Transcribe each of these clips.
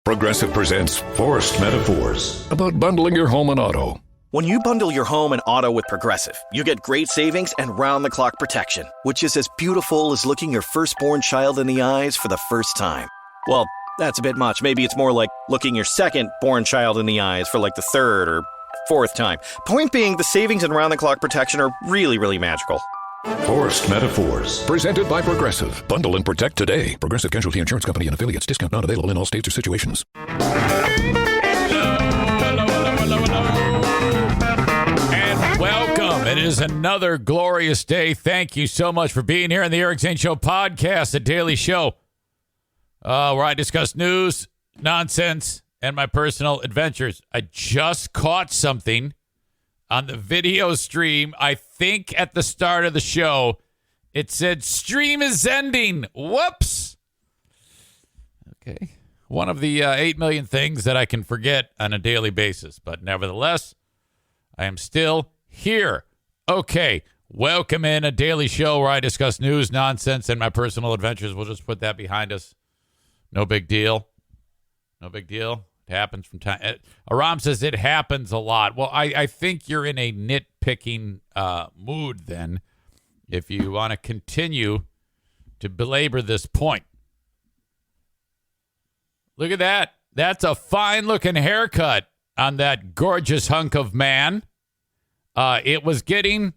Progressive presents Forced Metaphors about bundling your home and auto. When you bundle your home and auto with Progressive, you get great savings and round-the-clock protection, which is as beautiful as looking your firstborn child in the eyes for the first time. Well, that's a bit much. Maybe it's more like looking your second-born child in the eyes for like the third or fourth time. Point being, the savings and round-the-clock protection are really, really magical. Forced Metaphors. Presented by Progressive. Bundle and protect today. Progressive Casualty Insurance Company and affiliates. Discount not available in all states or situations. And welcome. It is another glorious day. Thank you so much for being here on the Eric Zane Show podcast, the daily show, where I discuss news, nonsense, and my personal adventures. I just caught something on the video stream. I think at the start of the show, it said stream is ending. Whoops. Okay. One of the 8 million things that I can forget on a daily basis. But nevertheless, I am still here. Okay. Welcome in a daily show where I discuss news, nonsense, and my personal adventures. We'll just put that behind us. No big deal. No big deal. It happens from time. Aram says it happens a lot. Well, I think you're in a nitpicking mood then if you want to continue to belabor this point. Look at that. That's a fine-looking haircut on that gorgeous hunk of man. It was getting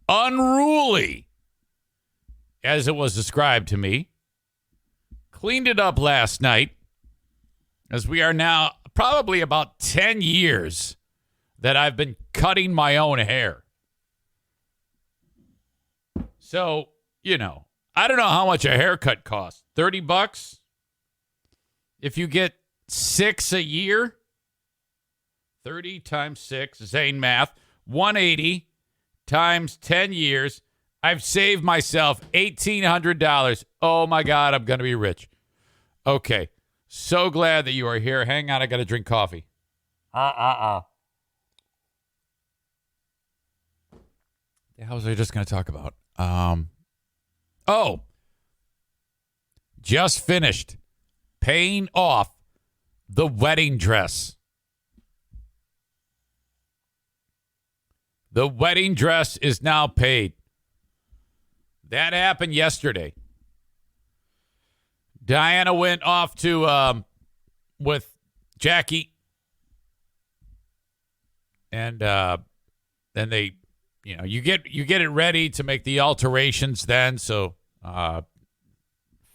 unruly, as it was described to me. Cleaned it up last night, as we are now probably about 10 years that I've been cutting my own hair. So, you know, I don't know how much a haircut costs. $30? If you get 6 a year, 30 times 6, Zane math, 180 times 10 years, I've saved myself $1,800. Oh my God, I'm going to be rich. Okay. So glad that you are here. Hang on, I got to drink coffee. The hell was I just going to talk about? Just finished paying off the wedding dress. The wedding dress is now paid. That happened yesterday. Diana went off to with Jackie, and then they, you know, you get it ready to make the alterations. Then so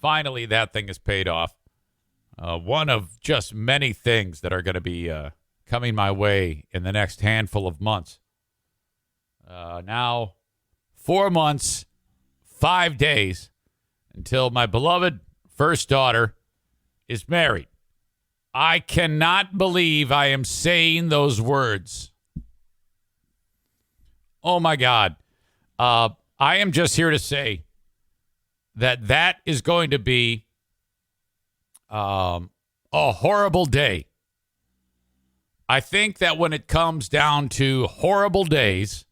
finally that thing is paid off. One of just many things that are going to be coming my way in the next handful of months. Now 4 months, 5 days until my beloved first daughter is married. I cannot believe I am saying those words. Oh, my God. I am just here to say that is going to be a horrible day. I think that when it comes down to horrible days,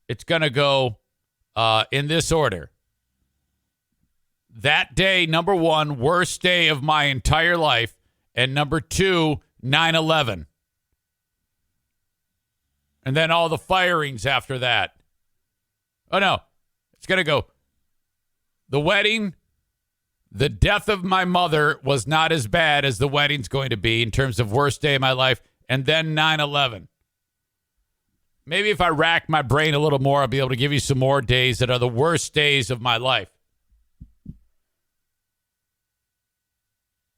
it's going to go in this order. That day, number one, worst day of my entire life. And number two, 9/11. And then all the firings after that. Oh, no. It's going to go. The wedding, the death of my mother was not as bad as the wedding's going to be in terms of worst day of my life. And then 9/11. Maybe if I rack my brain a little more, I'll be able to give you some more days that are the worst days of my life.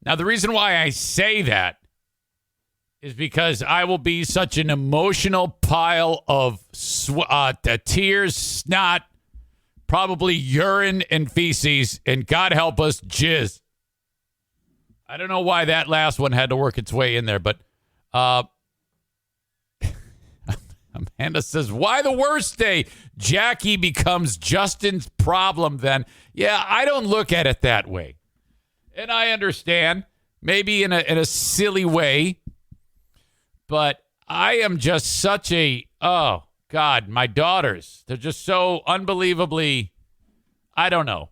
Now, the reason why I say that is because I will be such an emotional pile of tears, snot, probably urine and feces, and God help us, jizz. I don't know why that last one had to work its way in there, but Amanda says, why the worst day? Jackie becomes Justin's problem then. Yeah, I don't look at it that way. And I understand, maybe in a silly way, but I am just such a, oh, God, my daughters, they're just so unbelievably, I don't know.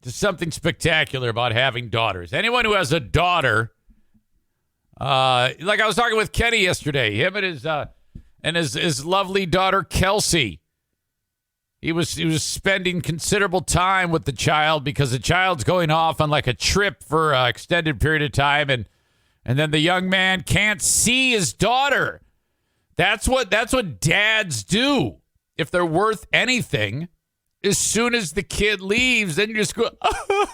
There's something spectacular about having daughters. Anyone who has a daughter, like I was talking with Kenny yesterday, him and his lovely daughter Kelsey. He was spending considerable time with the child because the child's going off on like a trip for an extended period of time, and then the young man can't see his daughter. That's what dads do. If they're worth anything, as soon as the kid leaves, then you just go, oh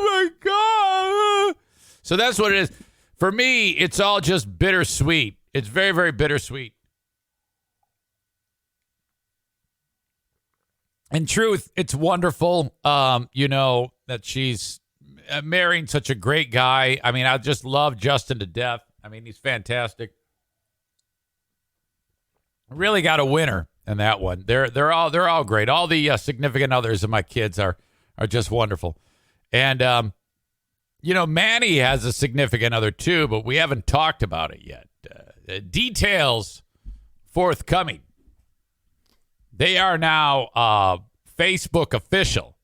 my God. So that's what it is. For me, it's all just bittersweet. It's very, very bittersweet. In truth, it's wonderful, that she's marrying such a great guy. I mean, I just love Justin to death. I mean, he's fantastic. Really got a winner in that one. They're all great. All the significant others of my kids are just wonderful. And Manny has a significant other too, but we haven't talked about it yet. Details forthcoming. They are now Facebook official.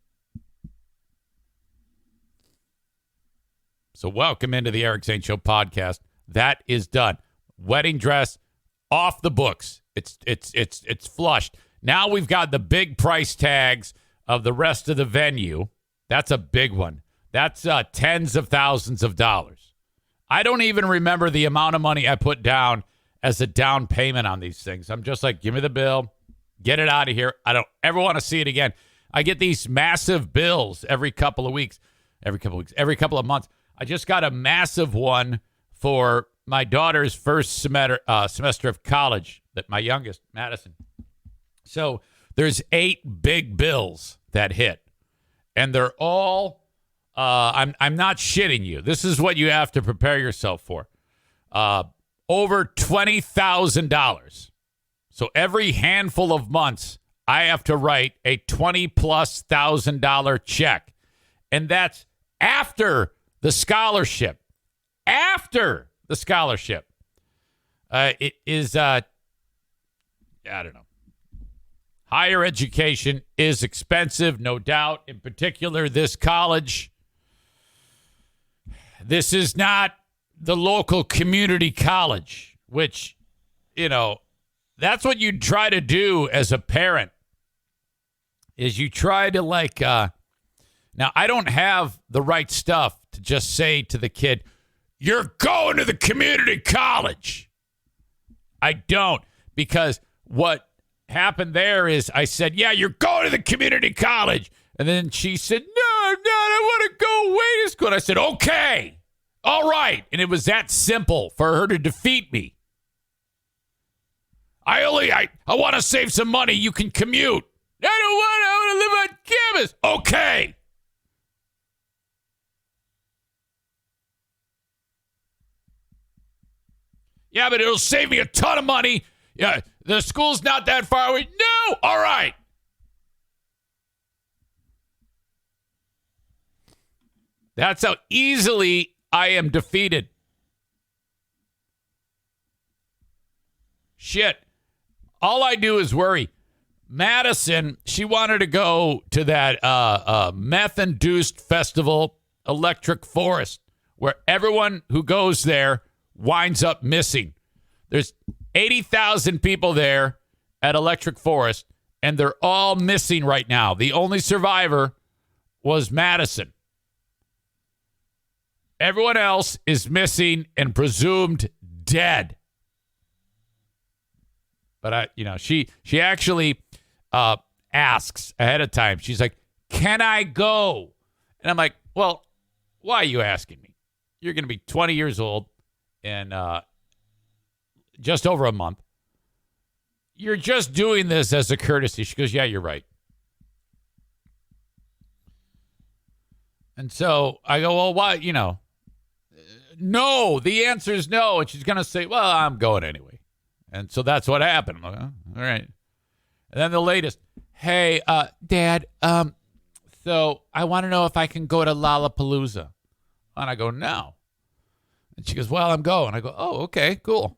So welcome into the Eric Zane Show podcast. That is done. Wedding dress off the books. It's flushed. Now we've got the big price tags of the rest of the venue. That's a big one. That's tens of thousands of dollars. I don't even remember the amount of money I put down as a down payment on these things. I'm just like, give me the bill. Get it out of here. I don't ever want to see it again. I get these massive bills every couple of months. I just got a massive one for my daughter's first semester of college, that my youngest, Madison. So there's 8 big bills that hit, and they're all, I'm not shitting you. This is what you have to prepare yourself for. Over $20,000. So every handful of months, I have to write a $20,000+ check. And that's after the scholarship. After the scholarship. It is, I don't know. Higher education is expensive, no doubt. In particular, this college. This is not the local community college, which, that's what you try to do as a parent, is you try to now I don't have the right stuff to just say to the kid, you're going to the community college. I don't, because what happened there is I said, yeah, you're going to the community college. And then she said, no, I'm not. I want to go away to school. And I said, okay, all right. And it was that simple for her to defeat me. I want to save some money. You can commute. I want to live on campus. Okay. Yeah, but it'll save me a ton of money. Yeah, the school's not that far away. No, all right. That's how easily I am defeated. Shit. All I do is worry. Madison, she wanted to go to that meth-induced festival, Electric Forest, where everyone who goes there winds up missing. There's 80,000 people there at Electric Forest, and they're all missing right now. The only survivor was Madison. Everyone else is missing and presumed dead. But she actually asks ahead of time. She's like, "Can I go?" And I'm like, "Well, why are you asking me? You're going to be 20 years old in just over a month. You're just doing this as a courtesy." She goes, "Yeah, you're right." And so I go, "Well, why? No, the answer is no." And she's going to say, "Well, I'm going anyway." And so that's what happened. I'm like, oh, all right. And then the latest, "Hey, Dad, so I want to know if I can go to Lollapalooza." And I go, "No." And she goes, "Well, I'm going." I go, "Oh, okay, cool."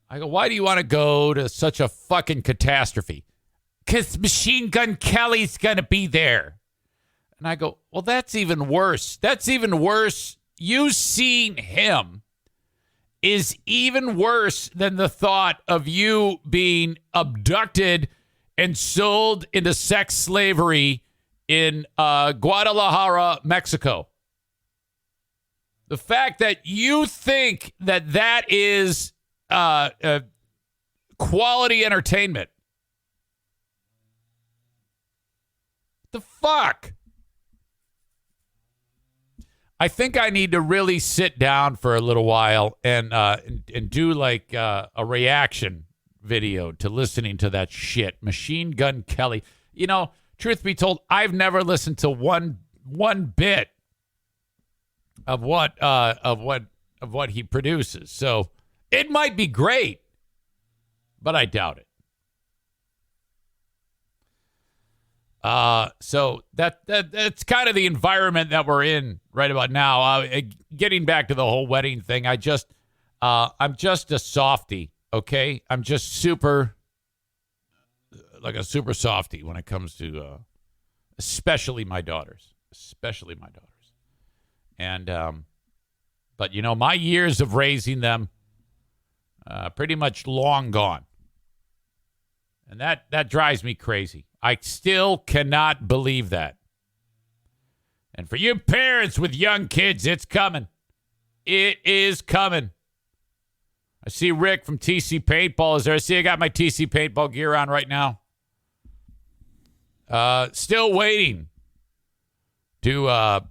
I go, "Why do you want to go to such a fucking catastrophe?" "'Cause Machine Gun Kelly's going to be there." And And I go, well, that's even worse. That's even worse. You seeing him is even worse than the thought of you being abducted and sold into sex slavery in Guadalajara, Mexico. The fact that you think that that is quality entertainment. The fuck? I think I need to really sit down for a little while and do like a reaction video to listening to that shit. Machine Gun Kelly. You know, truth be told, I've never listened to one bit of what he produces. So it might be great, but I doubt it. So that's kind of the environment that we're in right about now. Getting back to the whole wedding thing, I'm just a softie, okay? I'm just super softie when it comes to, especially my daughters. And, but you know, my years of raising them, pretty much long gone. And that drives me crazy. I still cannot believe that. And for you parents with young kids, it's coming. It is coming. I see Rick from TC Paintball is there. I see I got my TC Paintball gear on right now. Still waiting to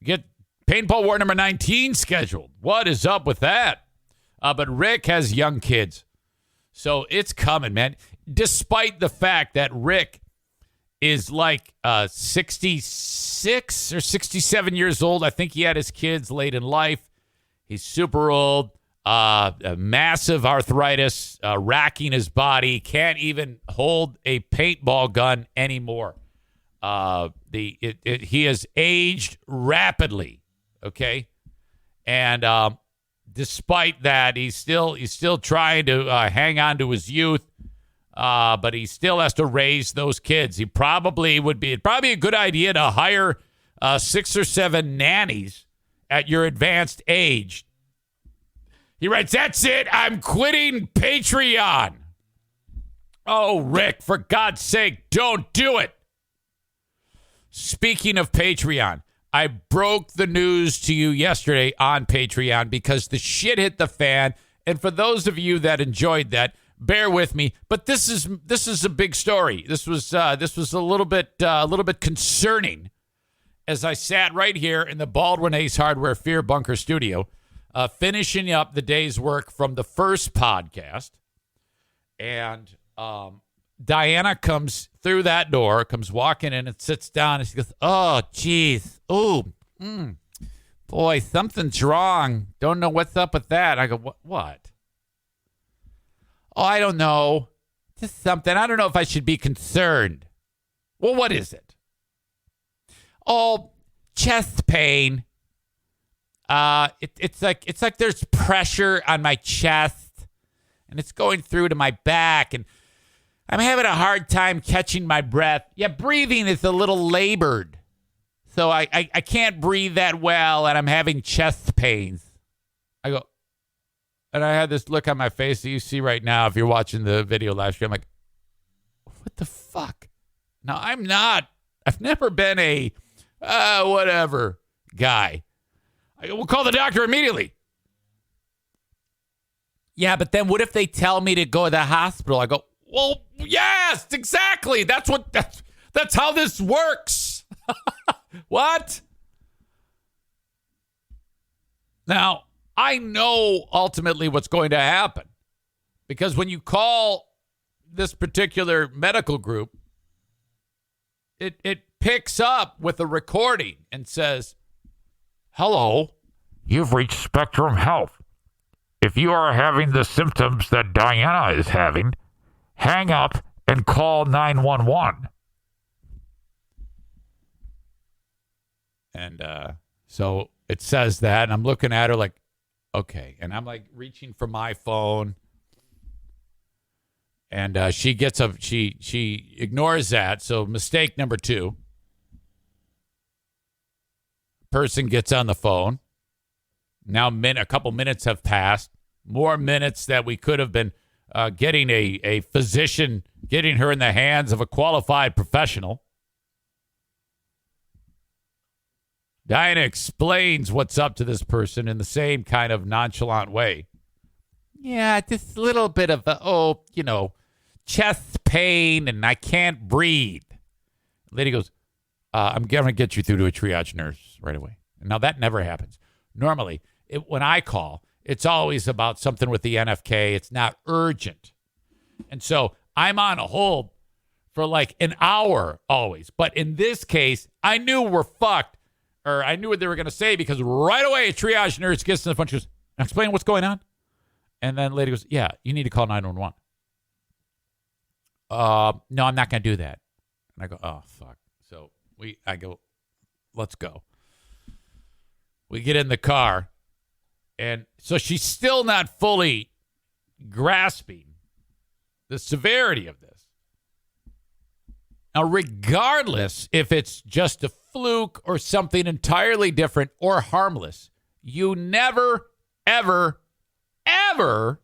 get Paintball War number 19 scheduled. What is up with that? But Rick has young kids. So it's coming, man. Despite the fact that Rick is like 66 or 67 years old. I think he had his kids late in life. He's super old, massive arthritis, racking his body, can't even hold a paintball gun anymore. He has aged rapidly, okay? And despite that, he's still trying to hang on to his youth. But he still has to raise those kids. It'd probably a good idea to hire 6 or 7 nannies at your advanced age. He writes, that's it. I'm quitting Patreon. Oh, Rick, for God's sake, don't do it. Speaking of Patreon, I broke the news to you yesterday on Patreon because the shit hit the fan. And for those of you that enjoyed that, bear with me, but this is a big story. This was a little bit concerning as I sat right here in the Baldwin Ace Hardware Fear Bunker studio, finishing up the day's work from the first podcast, and Diana comes through that door, comes walking in and sits down, and she goes, "Oh, geez, boy, something's wrong. Don't know what's up with that." I go, "What?" "Oh, I don't know. Just something. I don't know if I should be concerned." "Well, what is it?" "Oh, chest pain. It's like there's pressure on my chest, and it's going through to my back, and I'm having a hard time catching my breath. Yeah, breathing is a little labored, so I can't breathe that well, and I'm having chest pains." I go, and I had this look on my face that you see right now if you're watching the video live stream. I'm like, what the fuck? Now, I've never been a whatever guy. We'll call the doctor immediately. "Yeah, but then what if they tell me to go to the hospital?" I go, "Well, yes, exactly. That's how this works." What? Now, I know ultimately what's going to happen, because when you call this particular medical group, it picks up with a recording and says, "Hello, you've reached Spectrum Health. If you are having the symptoms that Diana is having, hang up and call 911. And so it says that, and I'm looking at her like, okay. And I'm like reaching for my phone. And she gets up, she ignores that. So mistake number 2. person gets on the phone. Now a couple minutes have passed. More minutes that we could have been getting a physician, getting her in the hands of a qualified professional. Diana explains what's up to this person in the same kind of nonchalant way. Yeah, just a little bit of, chest pain and I can't breathe. Lady goes, I'm going to get you through to a triage nurse right away. Now, that never happens. Normally, when I call, it's always about something with the NFK. It's not urgent. And so I'm on a hold for like an hour always. But in this case, I knew we're fucked. Or I knew what they were going to say because right away a triage nurse gets in the phone. She goes, explain what's going on. And then the lady goes, yeah, you need to call 911. No, I'm not going to do that. And I go, oh, fuck. So I go, let's go. We get in the car. And so she's still not fully grasping the severity of this. Now, regardless if it's just a fluke or something entirely different or harmless, you never, ever, ever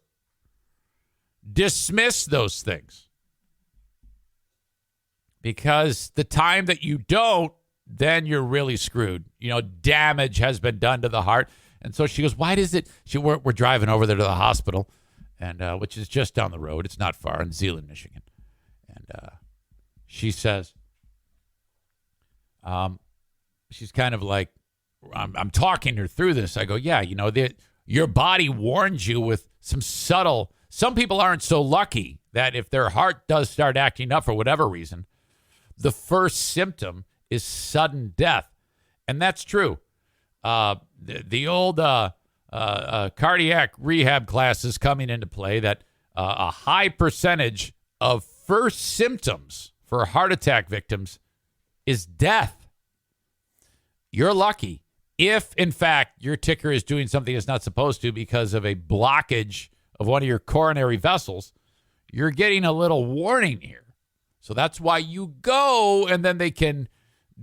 dismiss those things. Because the time that you don't, then you're really screwed. Damage has been done to the heart. And so she goes, why does it? We're driving over there to the hospital, and which is just down the road. It's not far in Zeeland, Michigan. And she says, she's kind of like, I'm talking her through this. I go, yeah, your body warns you with some people aren't so lucky that if their heart does start acting up for whatever reason, the first symptom is sudden death. And that's true. The old cardiac rehab classes coming into play that a high percentage of first symptoms for heart attack victims is death. You're lucky if, in fact, your ticker is doing something it's not supposed to because of a blockage of one of your coronary vessels. You're getting a little warning here. So that's why you go, and then they can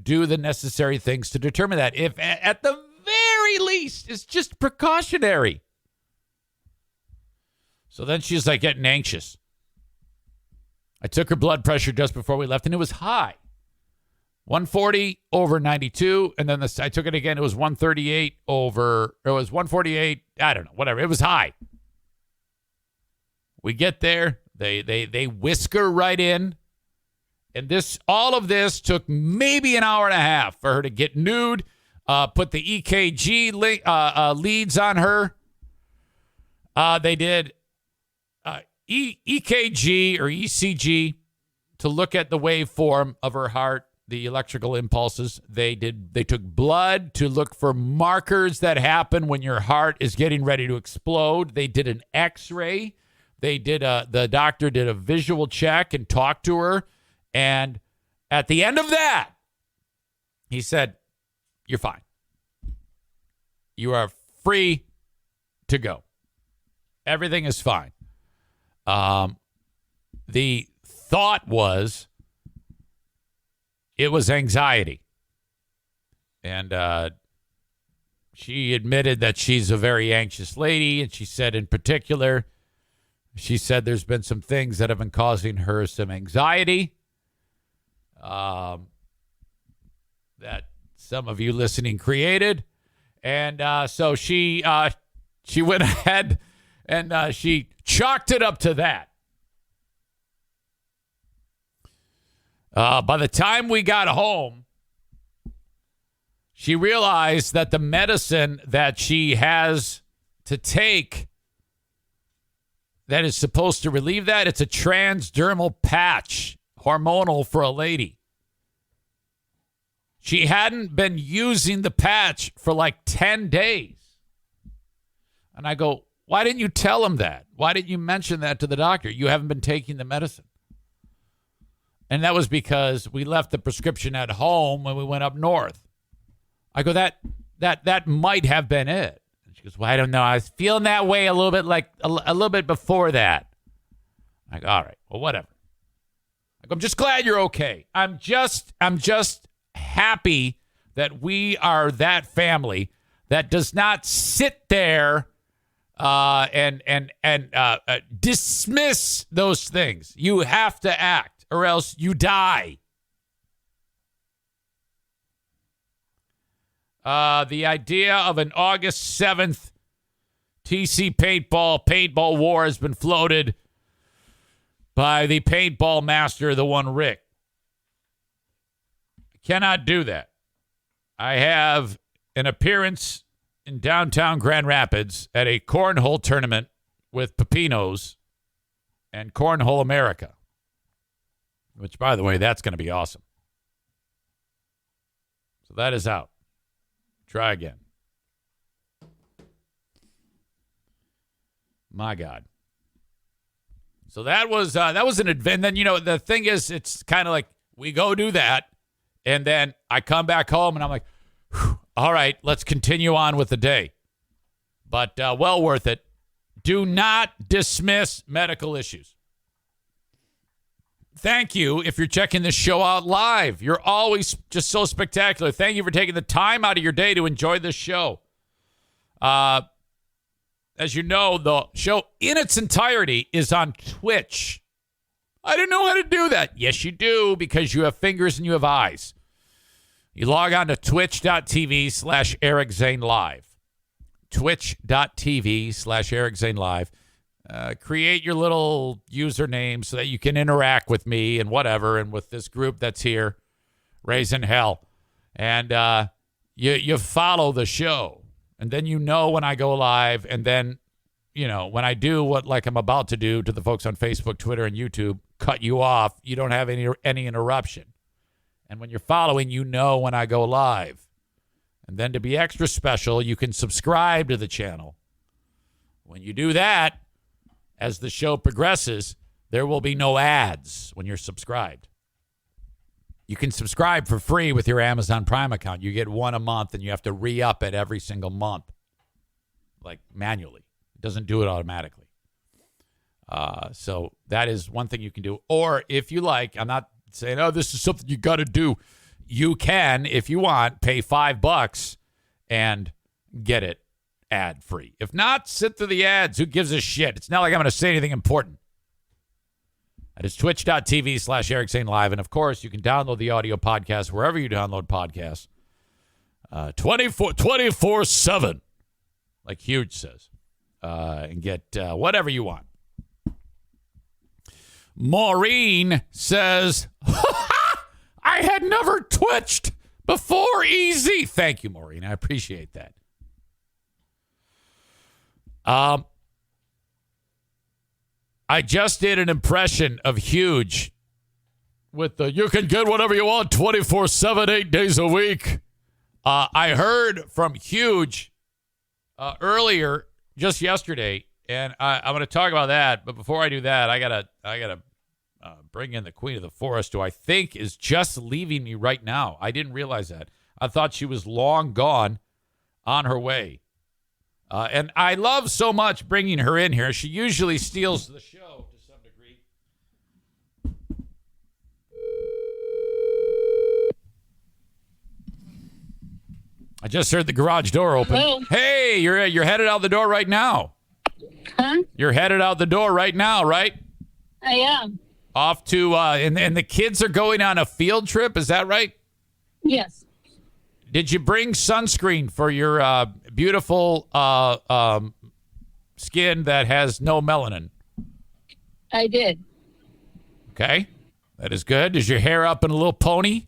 do the necessary things to determine that. If at the very least, it's just precautionary. So then she's like getting anxious. I took her blood pressure just before we left, and it was high. 140/92, and then I took it again. It was 148/148. I don't know, whatever. It was high. We get there. They whisker right in. And all of this took maybe an hour and a half for her to get nude, put the EKG leads on her. They did EKG or ECG to look at the waveform of her heart, the electrical impulses. They took blood to look for markers that happen when your heart is getting ready to explode. They did an X-ray. The doctor did a visual check and talked to her. And at the end of that, he said, you're fine. You are free to go. Everything is fine. The thought was it was anxiety. And she admitted that she's a very anxious lady. And she said in particular, there's been some things that have been causing her some anxiety. That some of you listening created. And so she went ahead and she chalked it up to that. By the time we got home, she realized that the medicine that she has to take that is supposed to relieve that, it's a transdermal patch, hormonal for a lady. She hadn't been using the patch for like 10 days. And I go, why didn't you tell him that? Why didn't you mention that to the doctor? You haven't been taking the medicine. And that was because we left the prescription at home when we went up north. I go, that might have been it. And she goes, well, I don't know. I was feeling that way a little bit a little bit before that. I go, all right, well, whatever. I go, I'm just glad you're okay. I'm just happy that we are that family that does not sit there and dismiss those things. You have to act, or else you die. The idea of an August 7th TC paintball war has been floated by the paintball master, the one Rick. I cannot do that. I have an appearance in downtown Grand Rapids at a cornhole tournament with Pepinos and Cornhole America, which, by the way, that's going to be awesome. So that is out. Try again. My God. So that was an event. Then, the thing is, it's kind of like we go do that, and then I come back home, and I'm like, all right, let's continue on with the day. But well worth it. Do not dismiss medical issues. Thank you if you're checking this show out live. You're always just so spectacular. Thank you for taking the time out of your day to enjoy this show. As you know, the show in its entirety is on Twitch. I didn't know how to do that. Yes, you do, because you have fingers and you have eyes. You log on to twitch.tv/Eric Zane Live. Twitch.tv/Eric Zane Live. Create your little username so that you can interact with me and whatever, and with this group that's here, raising hell. And you follow the show. And then when I go live, and then, when I do what like I'm about to do to the folks on Facebook, Twitter, and YouTube, cut you off, you don't have any interruption. And when you're following, when I go live. And then to be extra special, you can subscribe to the channel. When you do that, as the show progresses, there will be no ads when you're subscribed. You can subscribe for free with your Amazon Prime account. You get one a month, and you have to re-up it every single month, like manually. It doesn't do it automatically. So that is one thing you can do. Or if you like, I'm not saying, this is something you got to do. You can, if you want, pay $5 and get it ad-free. If not, sit through the ads. Who gives a shit? It's not like I'm going to say anything important. That is twitch.tv/Eric Zane Live. And, of course, you can download the audio podcast wherever you download podcasts 24/7, like Huge says, and get whatever you want. Maureen says, I had never twitched before. Easy. Thank you, Maureen. I appreciate that. I just did an impression of Huge with the you can get whatever you want 24/7, 8 days a week. I heard from Huge earlier, just yesterday, and I'm going to talk about that. But before I do that, I gotta bring in the Queen of the Forest, who I think is just leaving me right now. I didn't realize that. I thought she was long gone, on her way. And I love so much bringing her in here. She usually steals the show to some degree. I just heard the garage door open. Hello? Hey, you're headed out the door right now. Huh? You're headed out the door right now, right? I am. Off to and the kids are going on a field trip. Is that right? Yes. Did you bring sunscreen for your beautiful skin that has no melanin? I did. Okay. That is good. Is your hair up in a little pony?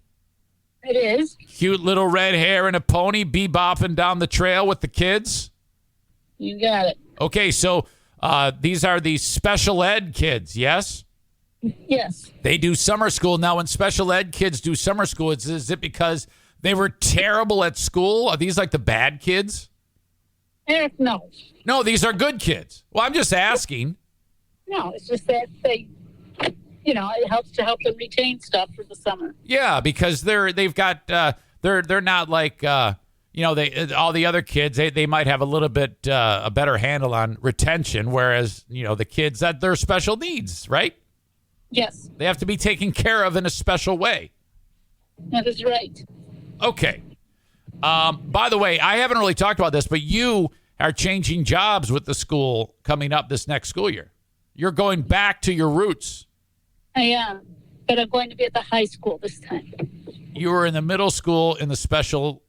It is. Cute little red hair and a pony bebopping down the trail with the kids? You got it. Okay, so these are the special ed kids, yes? Yes. They do summer school. Now, when special ed kids do summer school, is it because they were terrible at school? Are these like the bad kids? Eric, no. No, these are good kids. Well, I'm just asking. No, it's just that they, it helps to help them retain stuff for the summer. Yeah, because they're not like all the other kids. They might have a little bit a better handle on retention, whereas the kids that they're special needs, right? Yes. They have to be taken care of in a special way. That is right. Okay. By the way, I haven't really talked about this, but you are changing jobs with the school coming up this next school year. You're going back to your roots. I am, but I'm going to be at the high school this time. You were in the middle school in the special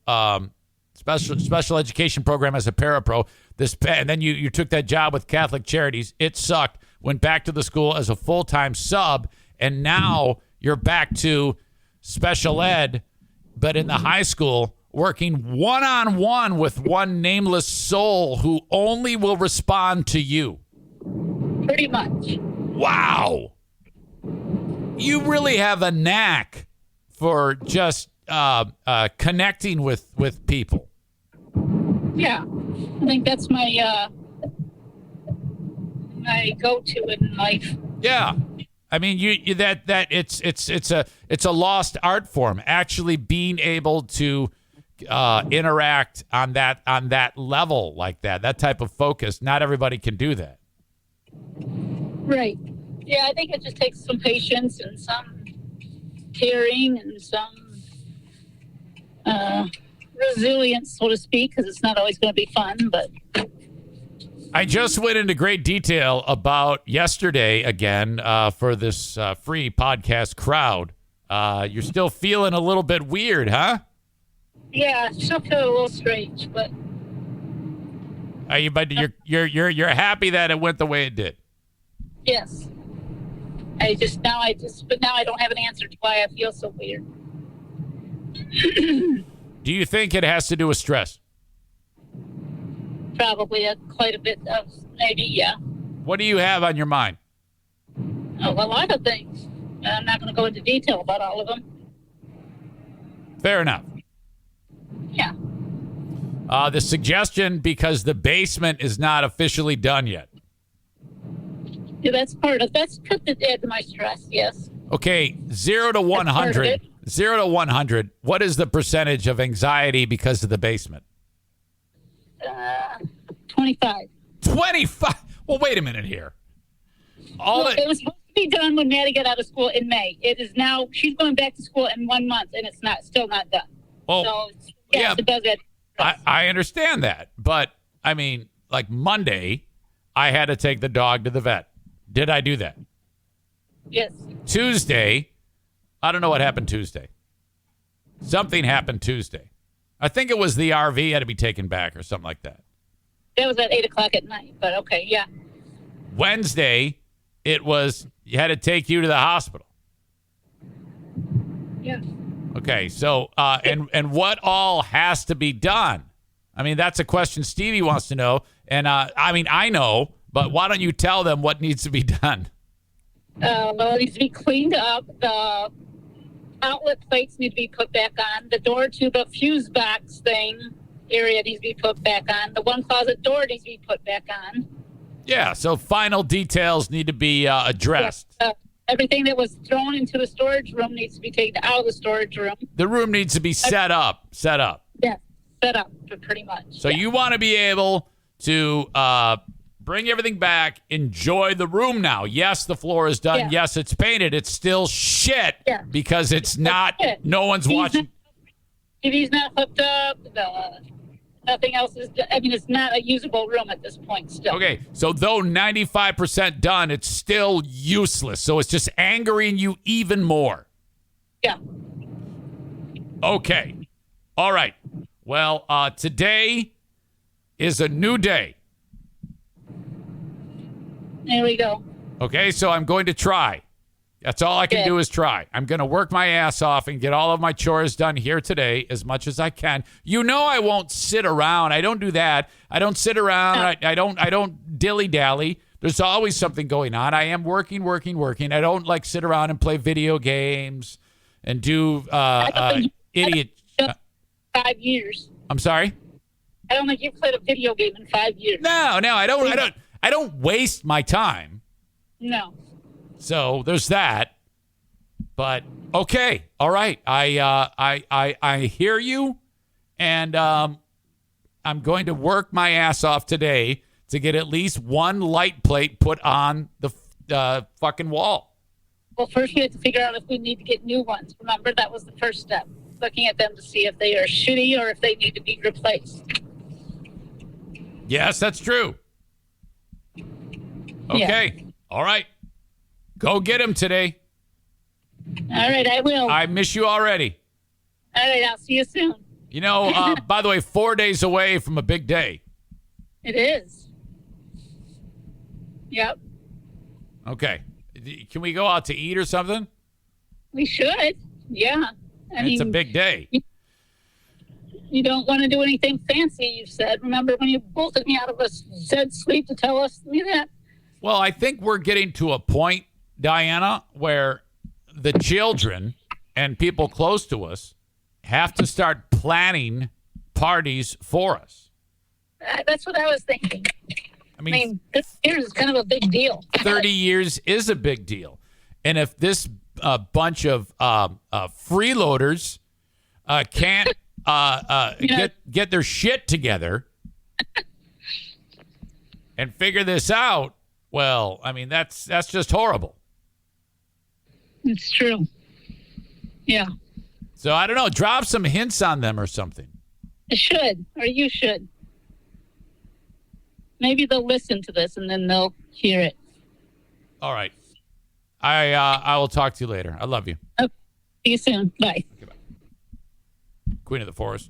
education program as a parapro. And then you took that job with Catholic Charities. It sucked. Went back to the school as a full-time sub, and now you're back to special ed, but in the high school, working one-on-one with one nameless soul who only will respond to you. Pretty much. Wow. You really have a knack for just connecting with people. Yeah. I think that's my my go-to in life. Yeah. I mean, it's a lost art form, actually being able to interact on that level like that type of focus. Not everybody can do that. Right. Yeah, I think it just takes some patience and some caring and some resilience, so to speak, because it's not always going to be fun. But I just went into great detail about yesterday again for this free podcast crowd. You're still feeling a little bit weird, huh? Yeah, still feel a little strange, but Are you? But you're happy that it went the way it did. yes. But now I don't have an answer to why I feel so weird. Do you think it has to do with stress? Probably quite a bit of maybe, yeah. What do you have on your mind? Oh, a lot of things. I'm not going to go into detail about all of them. Fair enough. Yeah. The suggestion, because the basement is not officially done yet. Yeah, that's put to add to my stress, yes. Okay, 0 to 100. 0 to 100. What is the percentage of anxiety because of the basement? 25. 25. Well, wait a minute here. It was supposed to be done when Maddie got out of school in May. It is now, she's going back to school in 1 month, and it's still not done. Oh, so, yes, it does add. I understand that. But, I mean, like Monday, I had to take the dog to the vet. Did I do that? Yes. Tuesday, I don't know what happened Tuesday. Something happened Tuesday. I think it was the RV had to be taken back or something like that. That was at 8 o'clock at night, but okay, yeah. Wednesday, it was you had to take you to the hospital. Yeah. Okay, so and what all has to be done? I mean, that's a question Stevie wants to know, and I mean I know, but why don't you tell them what needs to be done? Well, it needs to be cleaned up. The outlet plates need to be put back on. The door to the fuse box thing area needs to be put back on. The one closet door needs to be put back on. Yeah, so final details need to be addressed. Everything that was thrown into the storage room needs to be taken out of the storage room. The room needs to be set up. Yeah, set up pretty much. So you want to be able to bring everything back, enjoy the room now. Yes, the floor is done. Yeah. Yes, it's painted. It's still shit because it's not, no one's watching. TV's not hooked up. Nothing else is, it's not a usable room at this point still. Okay, so though 95% done, it's still useless. So it's just angering you even more. Yeah. Okay. All right. Well, today is a new day. There we go. Okay, so I'm going to try. That's all I can do is try. I'm going to work my ass off and get all of my chores done here today as much as I can. You know I won't sit around. I don't do that. I don't sit around. I don't dilly-dally. There's always something going on. I am working. I don't like sit around and play video games and do idiot. 5 years. I'm sorry? I don't think you've played a video game in 5 years. No, I don't waste my time. No. So there's that. But okay, all right. I hear you, and I'm going to work my ass off today to get at least one light plate put on the fucking wall. Well, first we have to figure out if we need to get new ones. Remember, that was the first step. looking at them to see if they are shitty or if they need to be replaced. Yes, that's true. Okay. Yeah. All right. Go get him today. All right, I will. I miss you already. All right, I'll see you soon. You know, by the way, 4 days away from a big day. It is. Yep. Okay. Can we go out to eat or something? We should. Yeah. It's a big day. You don't want to do anything fancy, you said. Remember when you bolted me out of a dead sleep to tell us that? Well, I think we're getting to a point, Diana, where the children and people close to us have to start planning parties for us. That's what I was thinking. I mean 30 years is kind of a big deal. 30 years is a big deal. And if this bunch of freeloaders can't get their shit together and figure this out, well, I mean, that's just horrible. It's true. Yeah. So I don't know. Drop some hints on them or something. It should, or you should. Maybe they'll listen to this and then they'll hear it. All right. I will talk to you later. I love you. Okay. See you soon. Bye. Okay, bye. Queen of the Forest.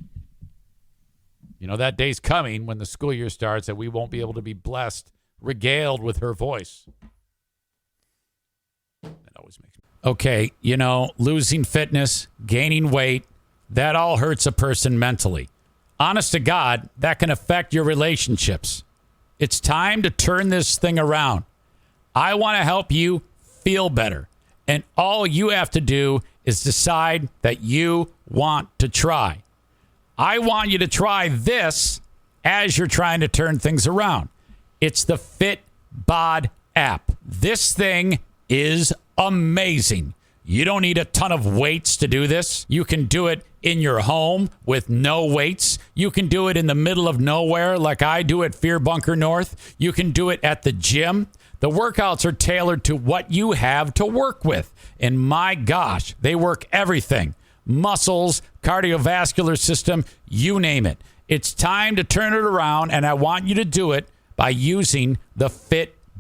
You know, that day's coming when the school year starts that we won't be able to be blessed, regaled with her voice. That always makes me. Okay, you know, losing fitness, gaining weight, that all hurts a person mentally. Honest to God, that can affect your relationships. It's time to turn this thing around. I want to help you feel better. And all you have to do is decide that you want to try. I want you to try this as you're trying to turn things around. It's the Bod app. This thing is amazing. You don't need a ton of weights to do this. You can do it in your home with no weights. You can do it in the middle of nowhere like I do at Fear Bunker North. You can do it at the gym. The workouts are tailored to what you have to work with. And my gosh, they work everything. Muscles, cardiovascular system, you name it. It's time to turn it around, and I want you to do it by using the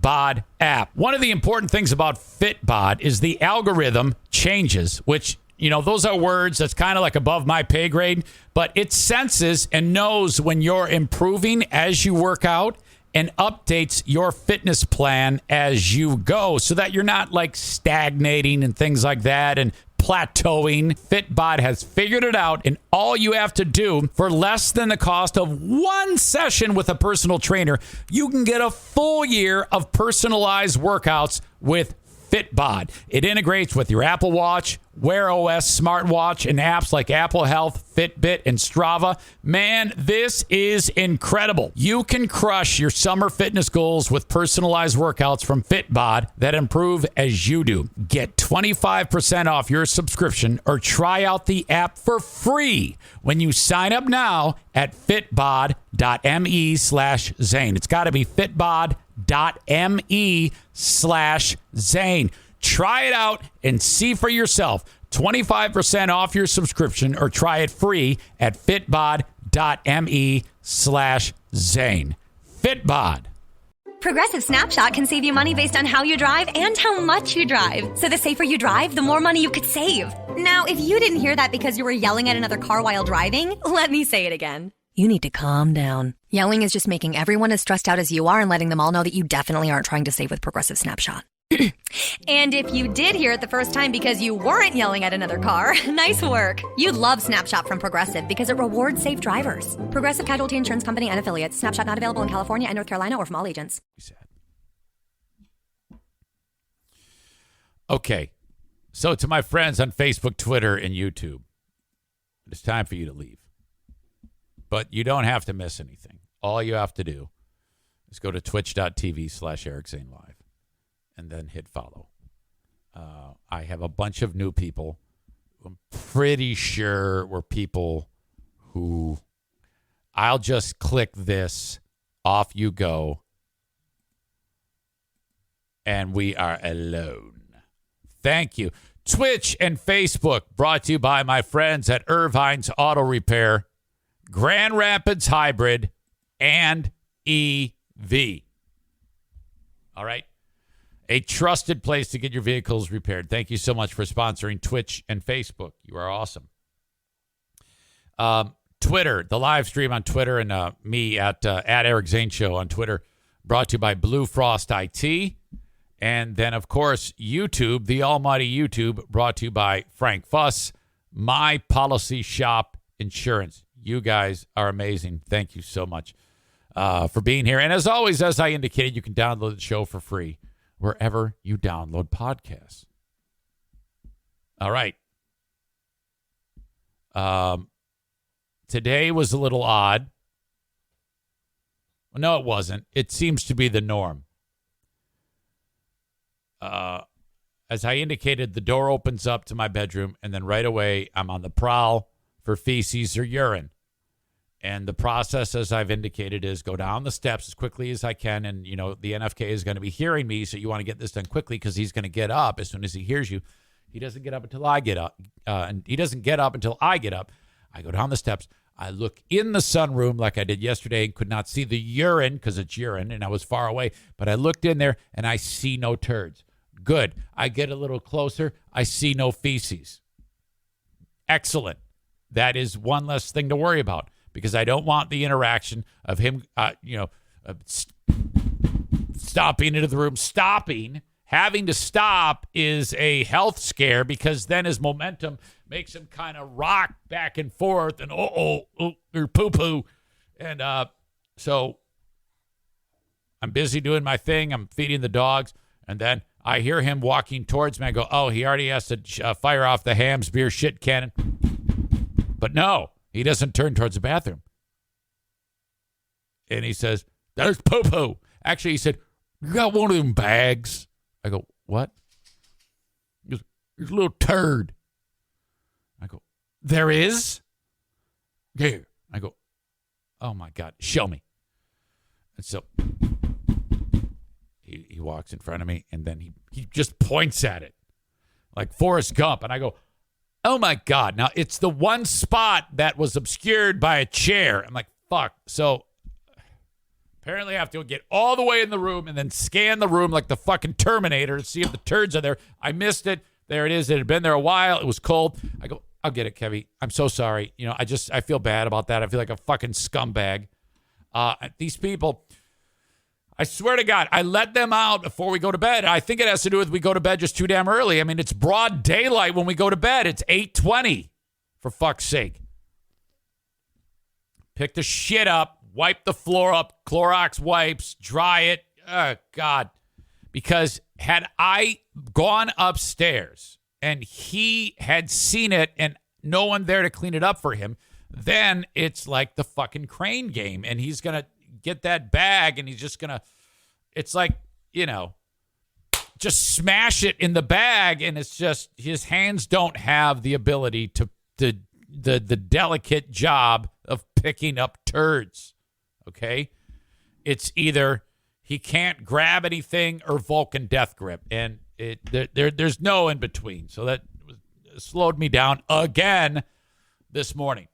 Bod app. One of the important things about Bod is the algorithm changes, which, you know, those are words that's kind of like above my pay grade, but it senses and knows when you're improving as you work out and updates your fitness plan as you go so that you're not like stagnating and things like that and plateauing. Bod has figured it out, and all you have to do for less than the cost of one session with a personal trainer, you can get a full year of personalized workouts with Bod. It integrates with your Apple Watch, Wear OS smartwatch, and apps like Apple Health, Fitbit, and Strava. Man, this is incredible. You can crush your summer fitness goals with personalized workouts from Bod that improve as you do. Get 25% off your subscription or try out the app for free when you sign up now at fitbod.me/Zane. It's got to be fitbod.me/Zane. Try it out and see for yourself. 25% off your subscription or try it free at fitbod.me/Zane. Fitbod. Progressive Snapshot can save you money based on how you drive and how much you drive. So the safer you drive, the more money you could save. Now, if you didn't hear that because you were yelling at another car while driving, let me say it again. You need to calm down. Yelling is just making everyone as stressed out as you are and letting them all know that you definitely aren't trying to save with Progressive Snapshot. And if you did hear it the first time because you weren't yelling at another car, nice work. You'd love Snapshot from Progressive because it rewards safe drivers. Progressive Casualty Insurance Company and Affiliates. Snapshot not available in California and North Carolina or from all agents. Okay, so to my friends on Facebook, Twitter, and YouTube, it's time for you to leave. But you don't have to miss anything. All you have to do is go to twitch.tv/EricZaneLive. And then hit follow. I have a bunch of new people. I'm pretty sure were people who I'll just click this, off you go, and we are alone. Thank you. Twitch and Facebook brought to you by my friends at Irvine's Auto Repair, Grand Rapids Hybrid, and EV. All right. A trusted place to get your vehicles repaired. Thank you so much for sponsoring Twitch and Facebook. You are awesome. Twitter, the live stream on Twitter, and me at Eric Zane Show on Twitter, brought to you by Blue Frost IT. And then, of course, YouTube, the almighty YouTube, brought to you by Frank Fuss, My Policy Shop Insurance. You guys are amazing. Thank you so much for being here. And as always, as I indicated, you can download the show for free wherever you download podcasts. All right. Today was a little odd. Well, no, it wasn't. It seems to be the norm. As I indicated, the door opens up to my bedroom, and then right away, I'm on the prowl for feces or urine. And the process, as I've indicated, is go down the steps as quickly as I can. And, you know, the NFK is going to be hearing me, so you want to get this done quickly because he's going to get up as soon as he hears you. He doesn't get up until I get up. And he doesn't get up until I get up. I go down the steps. I look in the sunroom like I did yesterday and could not see the urine because it's urine, and I was far away. But I looked in there, and I see no turds. Good. I get a little closer. I see no feces. Excellent. That is one less thing to worry about. Because I don't want the interaction of him, stopping into the room. Having to stop is a health scare because then his momentum makes him kind of rock back and forth and, or poo-poo. And so I'm busy doing my thing. I'm feeding the dogs. And then I hear him walking towards me. I go, oh, he already has to fire off the Hams beer shit cannon. But no. He doesn't turn towards the bathroom. And he says, there's poo-poo. Actually, he said, you got one of them bags. I go, what? He goes, there's a little turd. I go, there is? Yeah. I go, oh, my God, show me. And so he walks in front of me, and then he just points at it like Forrest Gump. And I go, oh, my God. Now, it's the one spot that was obscured by a chair. I'm like, fuck. So, apparently I have to get all the way in the room and then scan the room like the fucking Terminator to see if the turds are there. I missed it. There it is. It had been there a while. It was cold. I go, I'll get it, Kevy. I'm so sorry. You know, I feel bad about that. I feel like a fucking scumbag. These people, I swear to God, I let them out before we go to bed. I think it has to do with we go to bed just too damn early. I mean, it's broad daylight when we go to bed. It's 8:20, for fuck's sake. Pick the shit up, wipe the floor up, Clorox wipes, dry it. Oh, God. Because had I gone upstairs and he had seen it and no one there to clean it up for him, then it's like the fucking Crane game. And he's going to get that bag and he's just gonna, it's like, you know, just smash it in the bag, and it's just his hands don't have the ability to the delicate job of picking up turds. Okay, it's either he can't grab anything or Vulcan death grip, and there's no in between. So that slowed me down again this morning.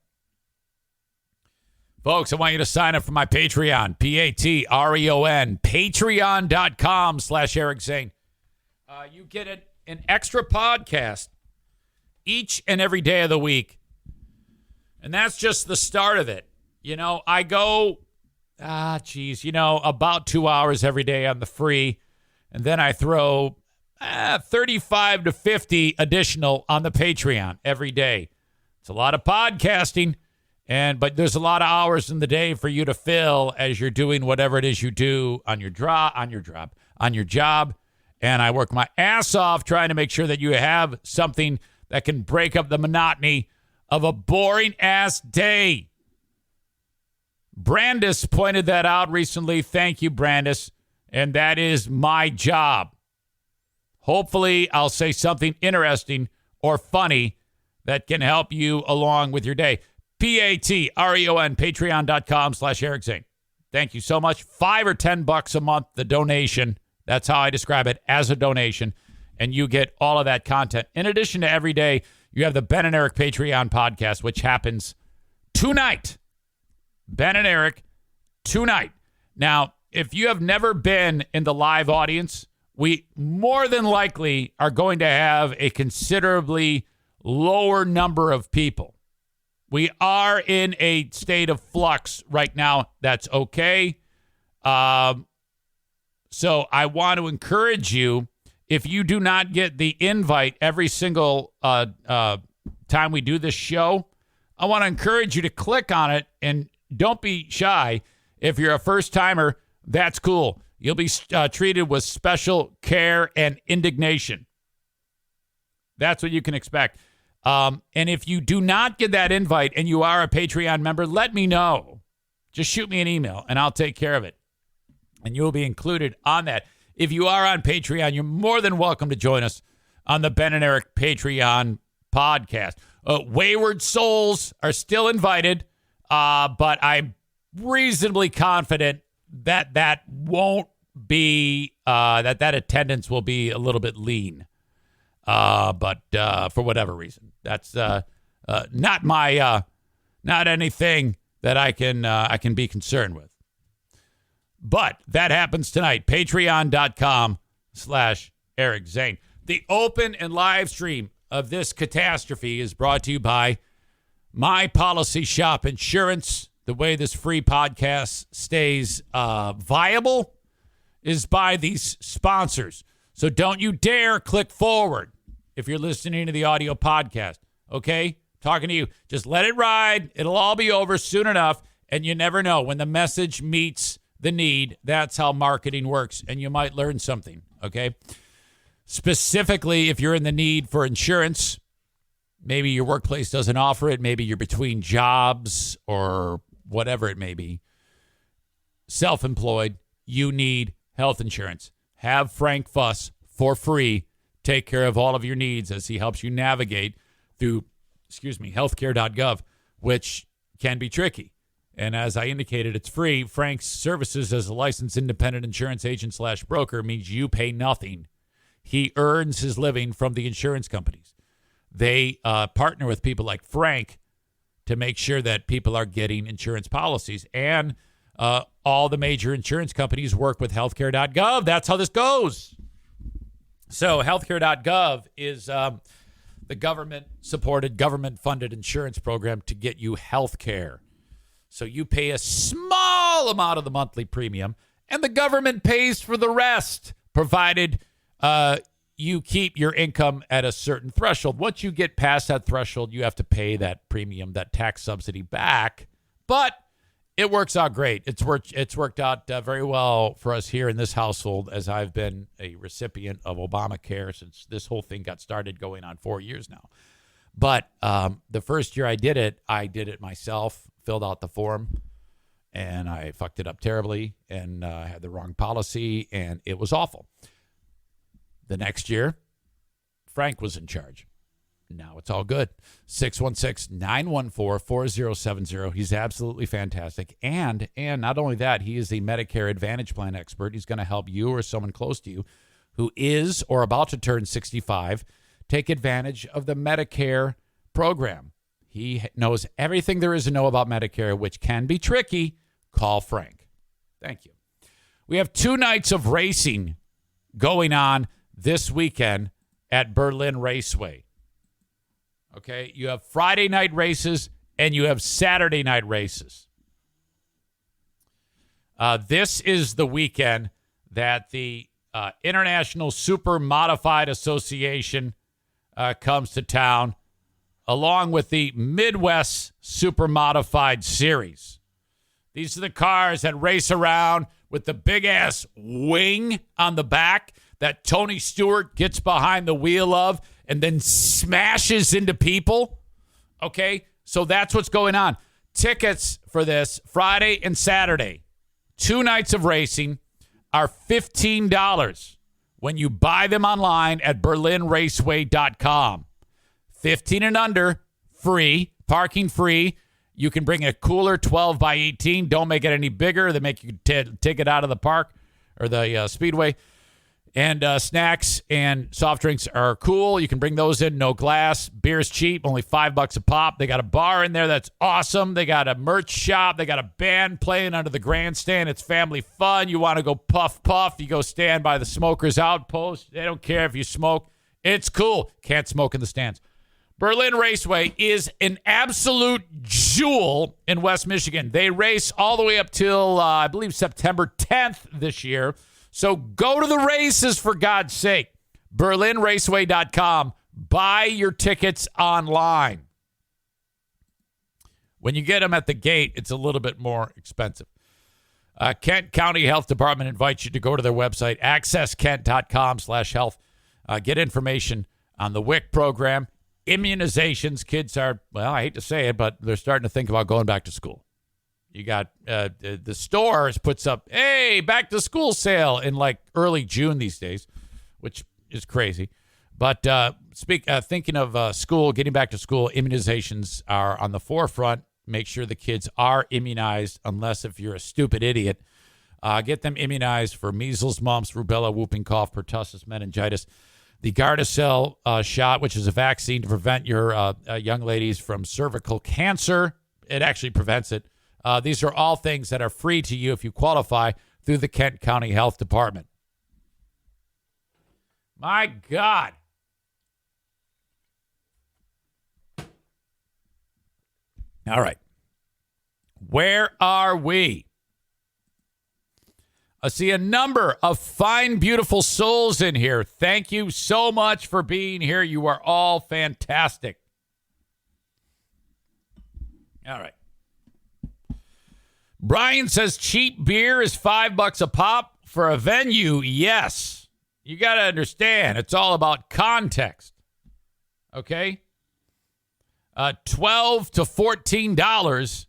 Folks, I want you to sign up for my Patreon, Patreon, patreon.com/Eric Zane. You get an extra podcast each and every day of the week. And that's just the start of it. You know, I go, about 2 hours every day on the free. And then I throw 35 to 50 additional on the Patreon every day. It's a lot of podcasting. But there's a lot of hours in the day for you to fill as you're doing whatever it is you do on your job. And I work my ass off trying to make sure that you have something that can break up the monotony of a boring ass day. Brandis pointed that out recently. Thank you, Brandis. And that is my job. Hopefully, I'll say something interesting or funny that can help you along with your day. Patreon, patreon.com/Eric Zane. Thank you so much. $5 or $10 a month, the donation. That's how I describe it, as a donation. and you get all of that content. In addition to every day, you have the Ben and Eric Patreon podcast, which happens tonight. Ben and Eric tonight. Now, if you have never been in the live audience, we more than likely are going to have a considerably lower number of people. We are in a state of flux right now. That's okay. So I want to encourage you, if you do not get the invite every single time we do this show, I want to encourage you to click on it, and don't be shy. If you're a first-timer, that's cool. You'll be treated with special care and indignation. That's what you can expect. And if you do not get that invite and you are a Patreon member, let me know. Just shoot me an email, and I'll take care of it. And you'll be included on that. If you are on Patreon, you're more than welcome to join us on the Ben and Eric Patreon podcast. Wayward souls are still invited, but I'm reasonably confident that won't be that attendance will be a little bit lean, but for whatever reason, that's not my not anything that I can be concerned with. But that happens tonight. Patreon.com/Eric Zane. The open and live stream of this catastrophe is brought to you by My Policy Shop Insurance. The way this free podcast stays viable is by these sponsors. So don't you dare click forward if you're listening to the audio podcast. Okay? Talking to you. Just let it ride. It'll all be over soon enough. And you never know. When the message meets the need, that's how marketing works. And you might learn something. Okay? Specifically, if you're in the need for insurance, maybe your workplace doesn't offer it. Maybe you're between jobs or whatever it may be. Self-employed, you need health insurance. Have Frank Fuss for free take care of all of your needs as he helps you navigate through, healthcare.gov, which can be tricky. And as I indicated, it's free. Frank's services as a licensed independent insurance agent / broker means you pay nothing. He earns his living from the insurance companies. They partner with people like Frank to make sure that people are getting insurance policies. And all the major insurance companies work with healthcare.gov. That's how this goes. So healthcare.gov is the government-supported, government-funded insurance program to get you health care. So you pay a small amount of the monthly premium, and the government pays for the rest, provided you keep your income at a certain threshold. Once you get past that threshold, you have to pay that premium, that tax subsidy back. But it works out great. It's worked out very well for us here in this household, as I've been a recipient of Obamacare since this whole thing got started, going on 4 years now. But the first year I did it myself, filled out the form, and I fucked it up terribly and had the wrong policy, and it was awful. The next year, Frank was in charge. Now it's all good. 616-914-4070. He's absolutely fantastic. And not only that, he is a Medicare Advantage Plan expert. He's going to help you or someone close to you who is or about to turn 65 take advantage of the Medicare program. He knows everything there is to know about Medicare, which can be tricky. Call Frank. Thank you. We have 2 nights of racing going on this weekend at Berlin Raceway. Okay, you have Friday night races and you have Saturday night races. This is the weekend that the International Super Modified Association comes to town, along with the Midwest Super Modified Series. These are the cars that race around with the big-ass wing on the back that Tony Stewart gets behind the wheel of and then smashes into people. Okay, so that's what's going on. Tickets for this Friday and Saturday, 2 nights of racing, are $15 when you buy them online at berlinraceway.com. 15 and under, free, parking free. You can bring a cooler 12 by 18. Don't make it any bigger. They make you take it out of the park or the speedway. And snacks and soft drinks are cool. You can bring those in, no glass. Beer's cheap, only $5 a pop. They got a bar in there that's awesome. They got a merch shop. They got a band playing under the grandstand. It's family fun. You want to go puff, you go stand by the smokers outpost. They don't care if you smoke. It's cool. Can't smoke in the stands. Berlin Raceway is an absolute jewel in West Michigan. They race all the way up till, I believe, September 10th this year. So go to the races, for God's sake. BerlinRaceway.com. Buy your tickets online. When you get them at the gate, it's a little bit more expensive. Kent County Health Department invites you to go to their website, accesskent.com/health. Get information on the WIC program. Immunizations. Kids are, well, I hate to say it, but they're starting to think about going back to school. You got the stores puts up, hey, back to school sale in like early June these days, which is crazy. But thinking of school, getting back to school, immunizations are on the forefront. Make sure the kids are immunized, unless if you're a stupid idiot. Get them immunized for measles, mumps, rubella, whooping cough, pertussis, meningitis. The Gardasil shot, which is a vaccine to prevent your young ladies from cervical cancer. It actually prevents it. These are all things that are free to you if you qualify through the Kent County Health Department. My God. All right. Where are we? I see a number of fine, beautiful souls in here. Thank you so much for being here. You are all fantastic. All right. Brian says cheap beer is $5 a pop for a venue. Yes. You got to understand, it's all about context. Okay? $12 to $14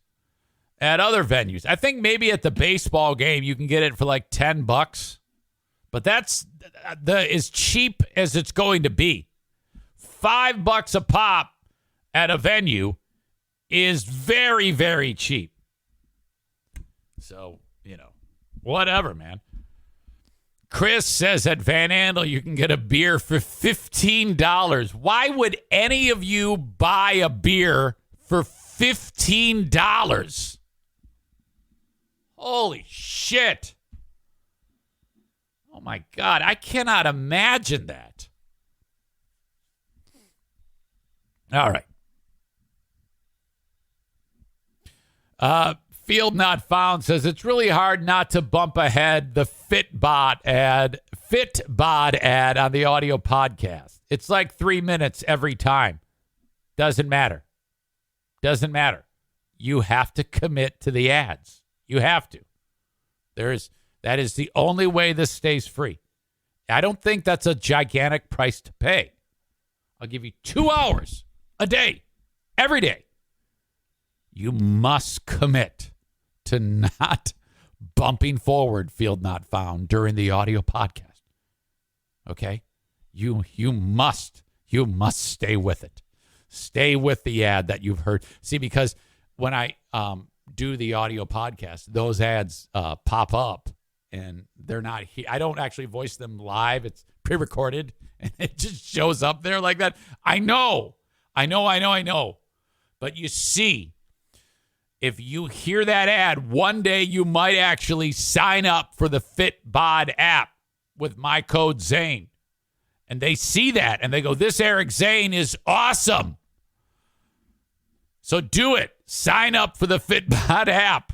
at other venues. I think maybe at the baseball game you can get it for like $10, but that's as cheap as it's going to be. $5 a pop at a venue is very, very cheap. So, whatever, man. Chris says at Van Andel you can get a beer for $15. Why would any of you buy a beer for $15? Holy shit. Oh, my God. I cannot imagine that. All right. Field Not Found says it's really hard not to bump ahead the Fitbod ad on the audio podcast. It's like 3 minutes every time. Doesn't matter. You have to commit to the ads. You have to. That is the only way this stays free. I don't think that's a gigantic price to pay. I'll give you 2 hours a day, every day. You must commit to not bumping forward Field Not Found during the audio podcast. Okay? You must stay with it. Stay with the ad that you've heard. See, because when I do the audio podcast, those ads pop up and they're not here. I don't actually voice them live. It's pre-recorded and it just shows up there like that. I know. But you see, if you hear that ad, one day you might actually sign up for the Bod app with my code Zane. And they see that and they go, this Eric Zane is awesome. So do it. Sign up for the Bod app.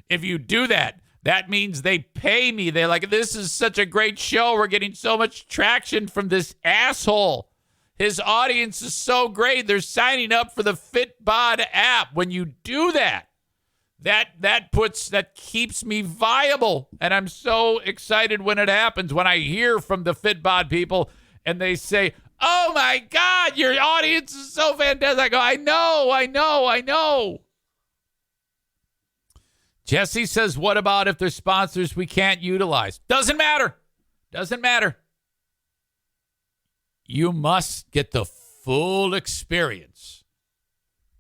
If you do that, that means they pay me. They're like, this is such a great show. We're getting so much traction from this asshole. His audience is so great. They're signing up for the Bod app. When you do that, that keeps me viable. And I'm so excited when it happens. When I hear from the Bod people and they say, oh my God, your audience is so fantastic. I go, I know. Jesse says, what about if there's sponsors we can't utilize? Doesn't matter. You must get the full experience.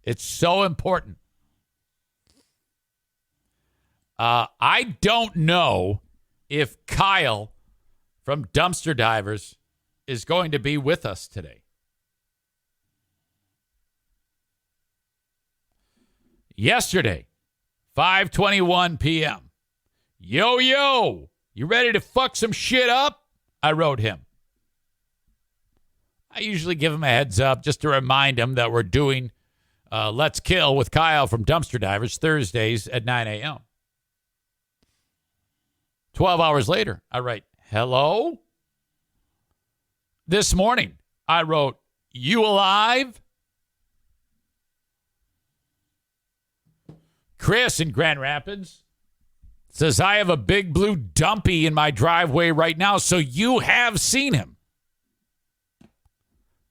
It's so important. I don't know if Kyle from Dumpster Divers is going to be with us today. Yesterday, 5:21 p.m. Yo, you ready to fuck some shit up? I wrote him. I usually give him a heads up just to remind him that we're doing Let's Kill with Kyle from Dumpster Divers Thursdays at 9 a.m. 12 hours later, I write, hello? This morning, I wrote, you alive? Chris in Grand Rapids says, I have a big blue dumpy in my driveway right now, so you have seen him.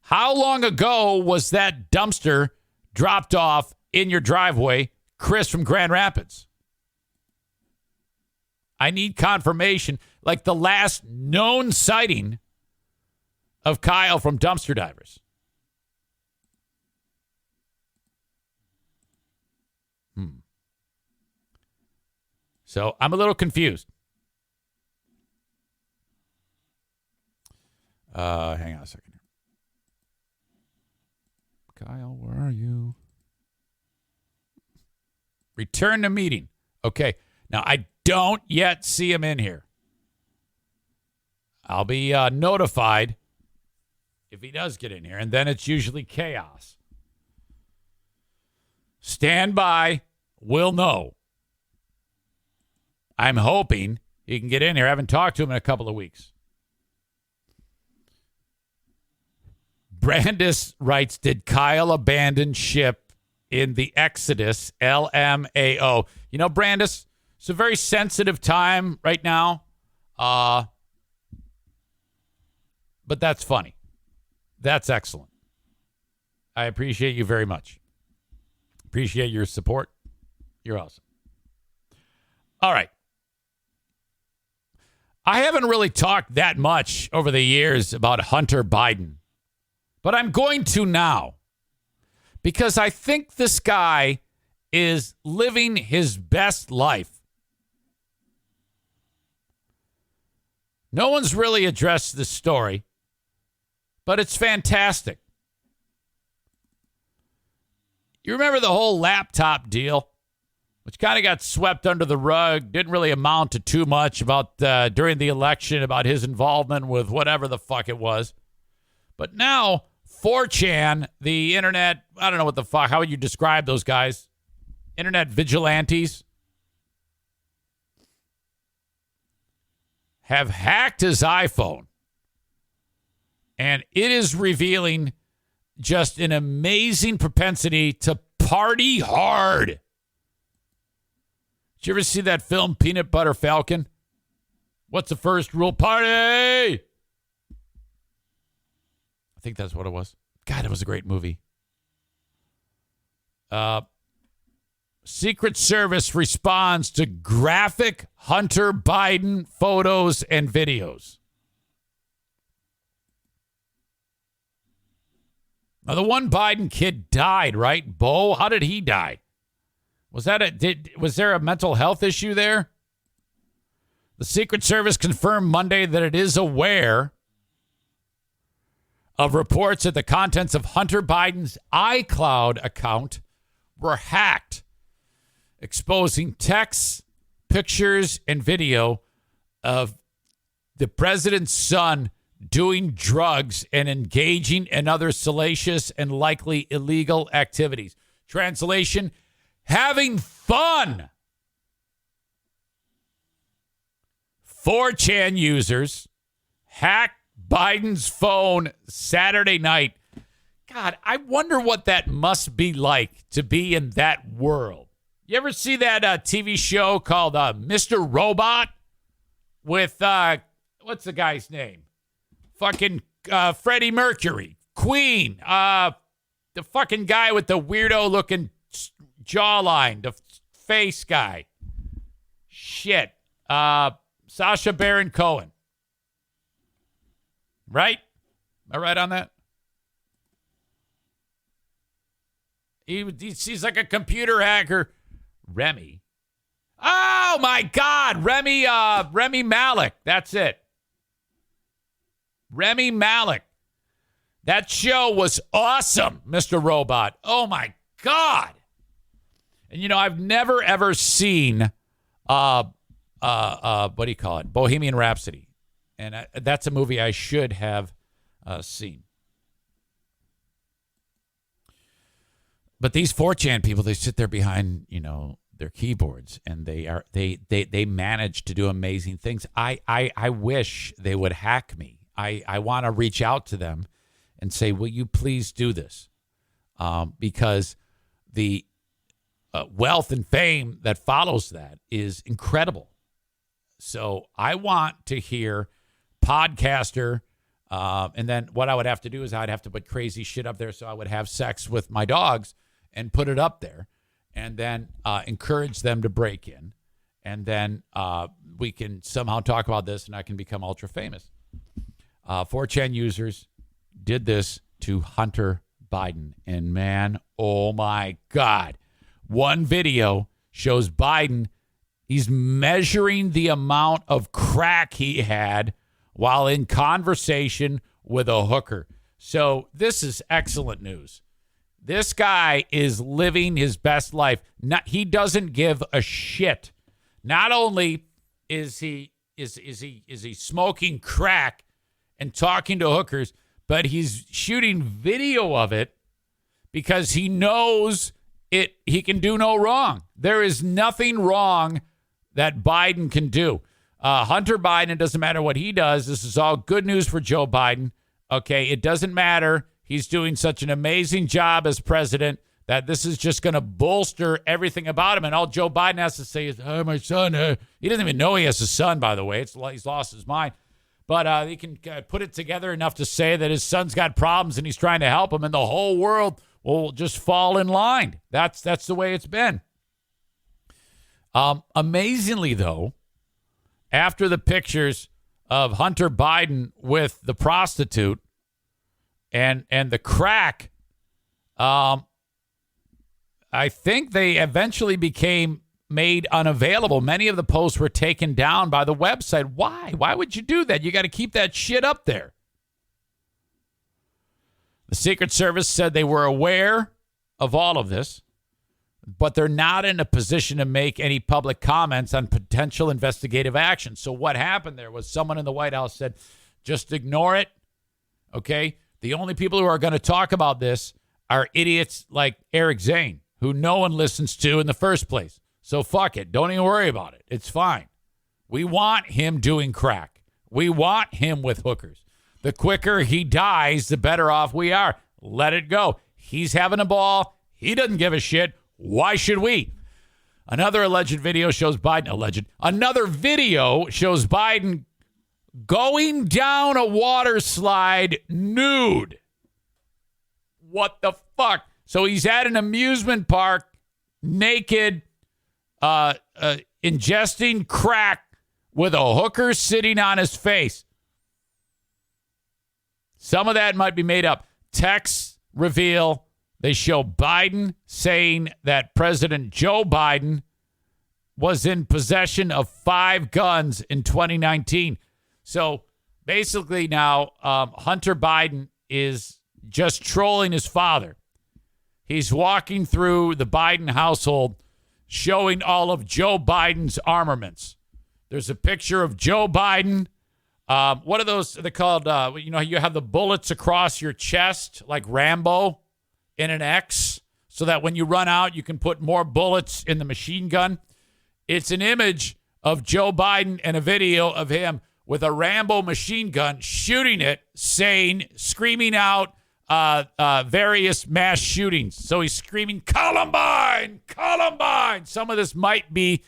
How long ago was that dumpster dropped off in your driveway? Chris from Grand Rapids. I need confirmation, like the last known sighting of Kyle from Dumpster Divers. So I'm a little confused. Hang on a second here. Kyle, where are you? Return to meeting. Okay. Now, I don't yet see him in here. I'll be notified if he does get in here, and then it's usually chaos. Stand by. We'll know. I'm hoping he can get in here. I haven't talked to him in a couple of weeks. Brandis writes, did Kyle abandon ship in the Exodus? LMAO. You know, Brandis, it's a very sensitive time right now. But that's funny. That's excellent. I appreciate you very much. Appreciate your support. You're awesome. All right. I haven't really talked that much over the years about Hunter Biden, but I'm going to now because I think this guy is living his best life. No one's really addressed this story, but it's fantastic. You remember the whole laptop deal, which kind of got swept under the rug, didn't really amount to too much about during the election about his involvement with whatever the fuck it was. But now 4chan, the internet, I don't know what the fuck, how would you describe those guys? Internet vigilantes have hacked his iPhone. And it is revealing just an amazing propensity to party hard. Did you ever see that film, Peanut Butter Falcon? What's the first rule? Party! I think that's what it was. God, it was a great movie. Secret Service responds to graphic Hunter Biden photos and videos. Now, the one Biden kid died, right? Bo, how did he die? Was there a mental health issue there? The Secret Service confirmed Monday that it is aware of reports that the contents of Hunter Biden's iCloud account were hacked, exposing texts, pictures, and video of the president's son doing drugs and engaging in other salacious and likely illegal activities. Translation: having fun. 4chan users hacked Biden's phone Saturday night. God, I wonder what that must be like to be in that world. You ever see that TV show called Mr. Robot with, what's the guy's name? Fucking Freddie Mercury, Queen, the fucking guy with the weirdo looking jawline, the face guy. Shit. Sacha Baron Cohen. Right? Am I right on that? He's like a computer hacker. Remy. Oh my God, Remy Malik. That's it. Remy Malek. That show was awesome, Mr. Robot. Oh, my God. And, I've never, ever seen, what do you call it? Bohemian Rhapsody. And that's a movie I should have seen. But these 4chan people, they sit there behind, their keyboards, and they manage to do amazing things. I wish they would hack me. I want to reach out to them and say, will you please do this? Because the wealth and fame that follows that is incredible. So I want to hear podcaster, and then what I would have to do is I'd have to put crazy shit up there, so I would have sex with my dogs and put it up there, and then encourage them to break in, and then we can somehow talk about this, and I can become ultra famous. 4chan users did this to Hunter Biden, and man, oh my God. One video shows Biden, he's measuring the amount of crack he had while in conversation with a hooker. So this is excellent news. This guy is living his best life. He doesn't give a shit. Not only is he smoking crack and talking to hookers, but he's shooting video of it because he knows he can do no wrong. There is nothing wrong that Biden can do. Hunter Biden, it doesn't matter what he does. This is all good news for Joe Biden. Okay, it doesn't matter. He's doing such an amazing job as president that this is just going to bolster everything about him. And all Joe Biden has to say is, oh, my son. He doesn't even know he has a son, by the way. He's lost his mind. But he can put it together enough to say that his son's got problems and he's trying to help him, and the whole world will just fall in line. That's the way it's been. Amazingly, though, after the pictures of Hunter Biden with the prostitute and the crack, I think they eventually became made unavailable. Many of the posts were taken down by the website. Why? Why would you do that? You got to keep that shit up there. The Secret Service said they were aware of all of this, but they're not in a position to make any public comments on potential investigative action. So what happened there was someone in the White House said, just ignore it, okay? The only people who are going to talk about this are idiots like Eric Zane, who no one listens to in the first place. So fuck it. Don't even worry about it. It's fine. We want him doing crack. We want him with hookers. The quicker he dies, the better off we are. Let it go. He's having a ball. He doesn't give a shit. Why should we? Another video shows Biden going down a water slide nude. What the fuck? So he's at an amusement park, naked, ingesting crack with a hooker sitting on his face. Some of that might be made up. Texts reveal they show Biden saying that President Joe Biden was in possession of 5 guns in 2019. So basically now Hunter Biden is just trolling his father. He's walking through the Biden household showing all of Joe Biden's armaments. There's a picture of Joe Biden. What are those? They're called, you have the bullets across your chest like Rambo in an X so that when you run out, you can put more bullets in the machine gun. It's an image of Joe Biden and a video of him with a Rambo machine gun shooting it, screaming out various mass shootings. So he's screaming, Columbine, Columbine. Some of this might be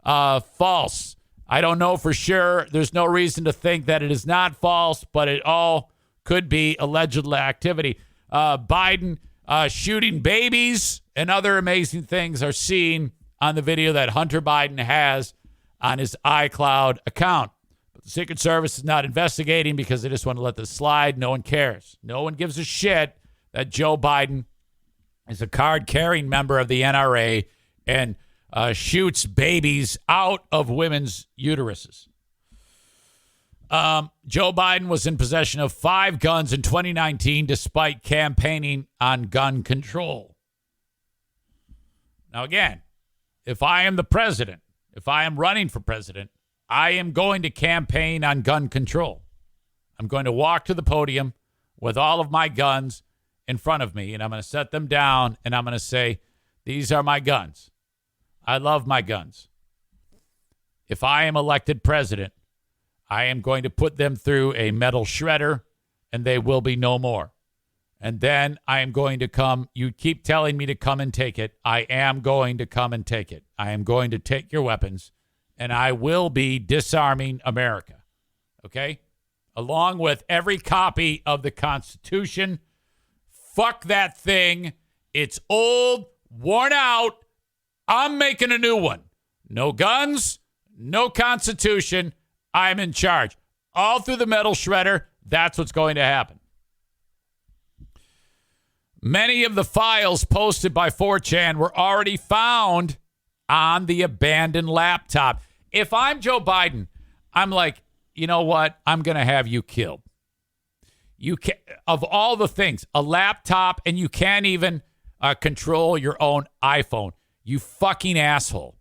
false. I don't know for sure. There's no reason to think that it is not false, but it all could be alleged activity. Biden shooting babies and other amazing things are seen on the video that Hunter Biden has on his iCloud account. But the Secret Service is not investigating because they just want to let this slide. No one cares. No one gives a shit that Joe Biden is a card-carrying member of the NRA and shoots babies out of women's uteruses. Joe Biden was in possession of 5 guns in 2019 despite campaigning on gun control. Now, again, if I am the president, if I am running for president, I am going to campaign on gun control. I'm going to walk to the podium with all of my guns in front of me, and I'm going to set them down, and I'm going to say, these are my guns. I love my guns. If I am elected president, I am going to put them through a metal shredder, and they will be no more. And then I am going to come. You keep telling me to come and take it. I am going to come and take it. I am going to take your weapons, and I will be disarming America. Okay? Along with every copy of the Constitution. Fuck that thing. It's old, worn out. I'm making a new one. No guns, no Constitution. I'm in charge. All through the metal shredder. That's what's going to happen. Many of the files posted by 4chan were already found on the abandoned laptop. If I'm Joe Biden, I'm like, you know what? I'm going to have you killed. You can, of all the things, a laptop, and you can't even control your own iPhone. You fucking asshole.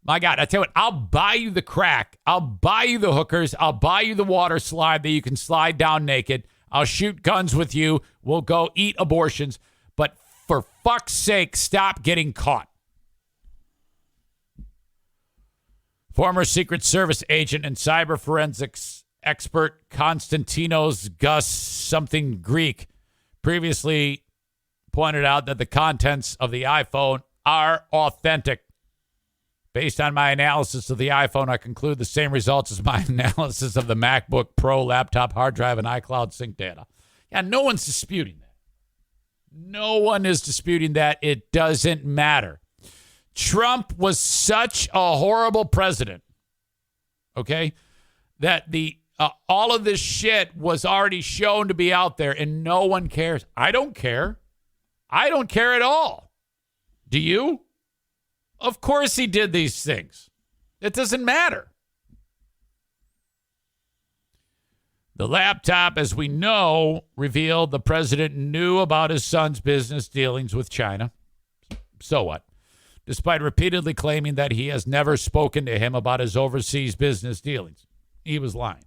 My God, I tell you what, I'll buy you the crack. I'll buy you the hookers. I'll buy you the water slide that you can slide down naked. I'll shoot guns with you. We'll go eat abortions. But for fuck's sake, stop getting caught. Former Secret Service agent and cyber forensics expert Konstantinos Gus something Greek previously pointed out that the contents of the iPhone are authentic. Based on my analysis of the iPhone, I conclude the same results as my analysis of the MacBook Pro laptop hard drive and iCloud sync data. Yeah, no one's disputing that. No one is disputing that. It doesn't matter. Trump was such a horrible president, okay, that the all of this shit was already shown to be out there, and no one cares. I don't care. I don't care at all. Do you? Of course he did these things. It doesn't matter. The laptop, as we know, revealed the president knew about his son's business dealings with China. So what? Despite repeatedly claiming that he has never spoken to him about his overseas business dealings. He was lying.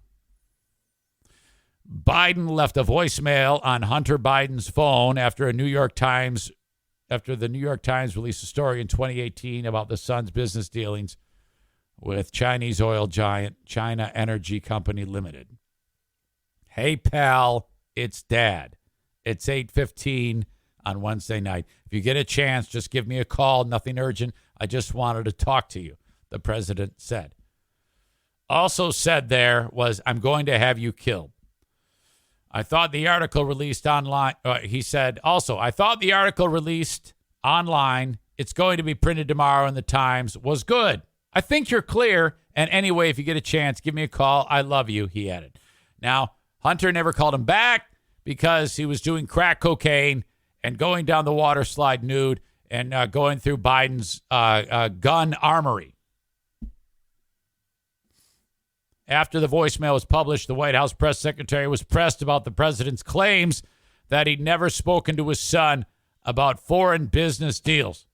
Biden left a voicemail on Hunter Biden's phone after the New York Times released a story in 2018 about the son's business dealings with Chinese oil giant China Energy Company Limited. Hey, pal, it's Dad. It's 8:15 on Wednesday night. If you get a chance, just give me a call. Nothing urgent. I just wanted to talk to you, the president said. Also said there was, I'm going to have you killed. I thought the article released online, he said also, I thought the article released online, it's going to be printed tomorrow in the Times, was good. I think you're clear. And anyway, if you get a chance, give me a call. I love you, he added. Now, Hunter never called him back because he was doing crack cocaine and going down the water slide nude and going through Biden's gun armory. After the voicemail was published, the White House press secretary was pressed about the president's claims that he'd never spoken to his son about foreign business deals.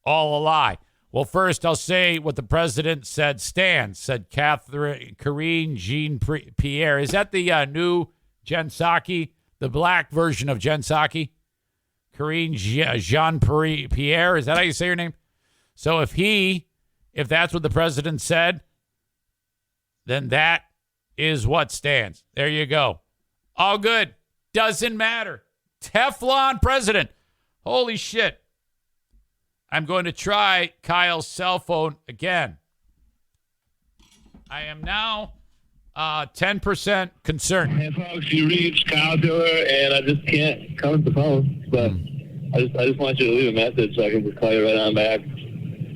All a lie. Well, first, I'll say what the president said stands, said Karine Jean-Pierre. Is that the new Jen Psaki, the black version of Jen Psaki? Karine Jean-Pierre, is that how you say your name? So if that's what the president said, then that is what stands. There you go. All good. Doesn't matter. Teflon president. Holy shit. I'm going to try Kyle's cell phone again. I am now 10% concerned. Hey, folks, you reached Kyle Diller, and I just can't come to the phone. But I just want you to leave a message so I can just call you right on back.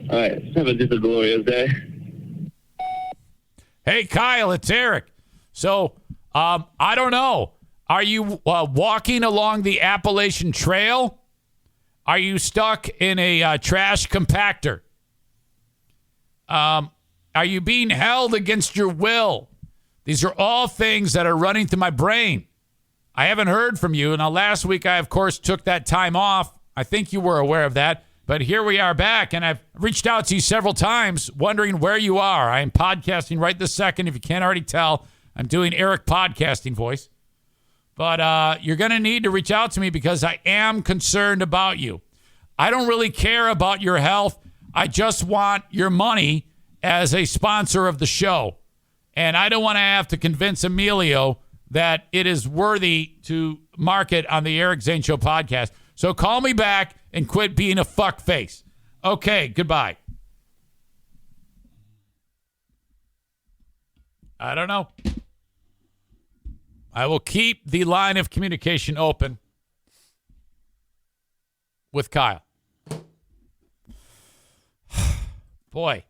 All right. Have a just a glorious day. Hey, Kyle, it's Eric. So, I don't know. Are you walking along the Appalachian Trail? Are you stuck in a trash compactor? Are you being held against your will These are all things that are running through my brain. I haven't heard from you. Now, last week, I, of course, took that time off. I think you were aware of that. But here we are back, and I've reached out to you several times wondering where you are. I am podcasting right this second. If you can't already tell, I'm doing Eric podcasting voice. But you're going to need to reach out to me because I am concerned about you. I don't really care about your health. I just want your money as a sponsor of the show. And I don't want to have to convince Emilio that it is worthy to market on the Eric Zane Show podcast. So call me back and quit being a fuck face. Okay, goodbye. I don't know. I will keep the line of communication open with Kyle. Boy.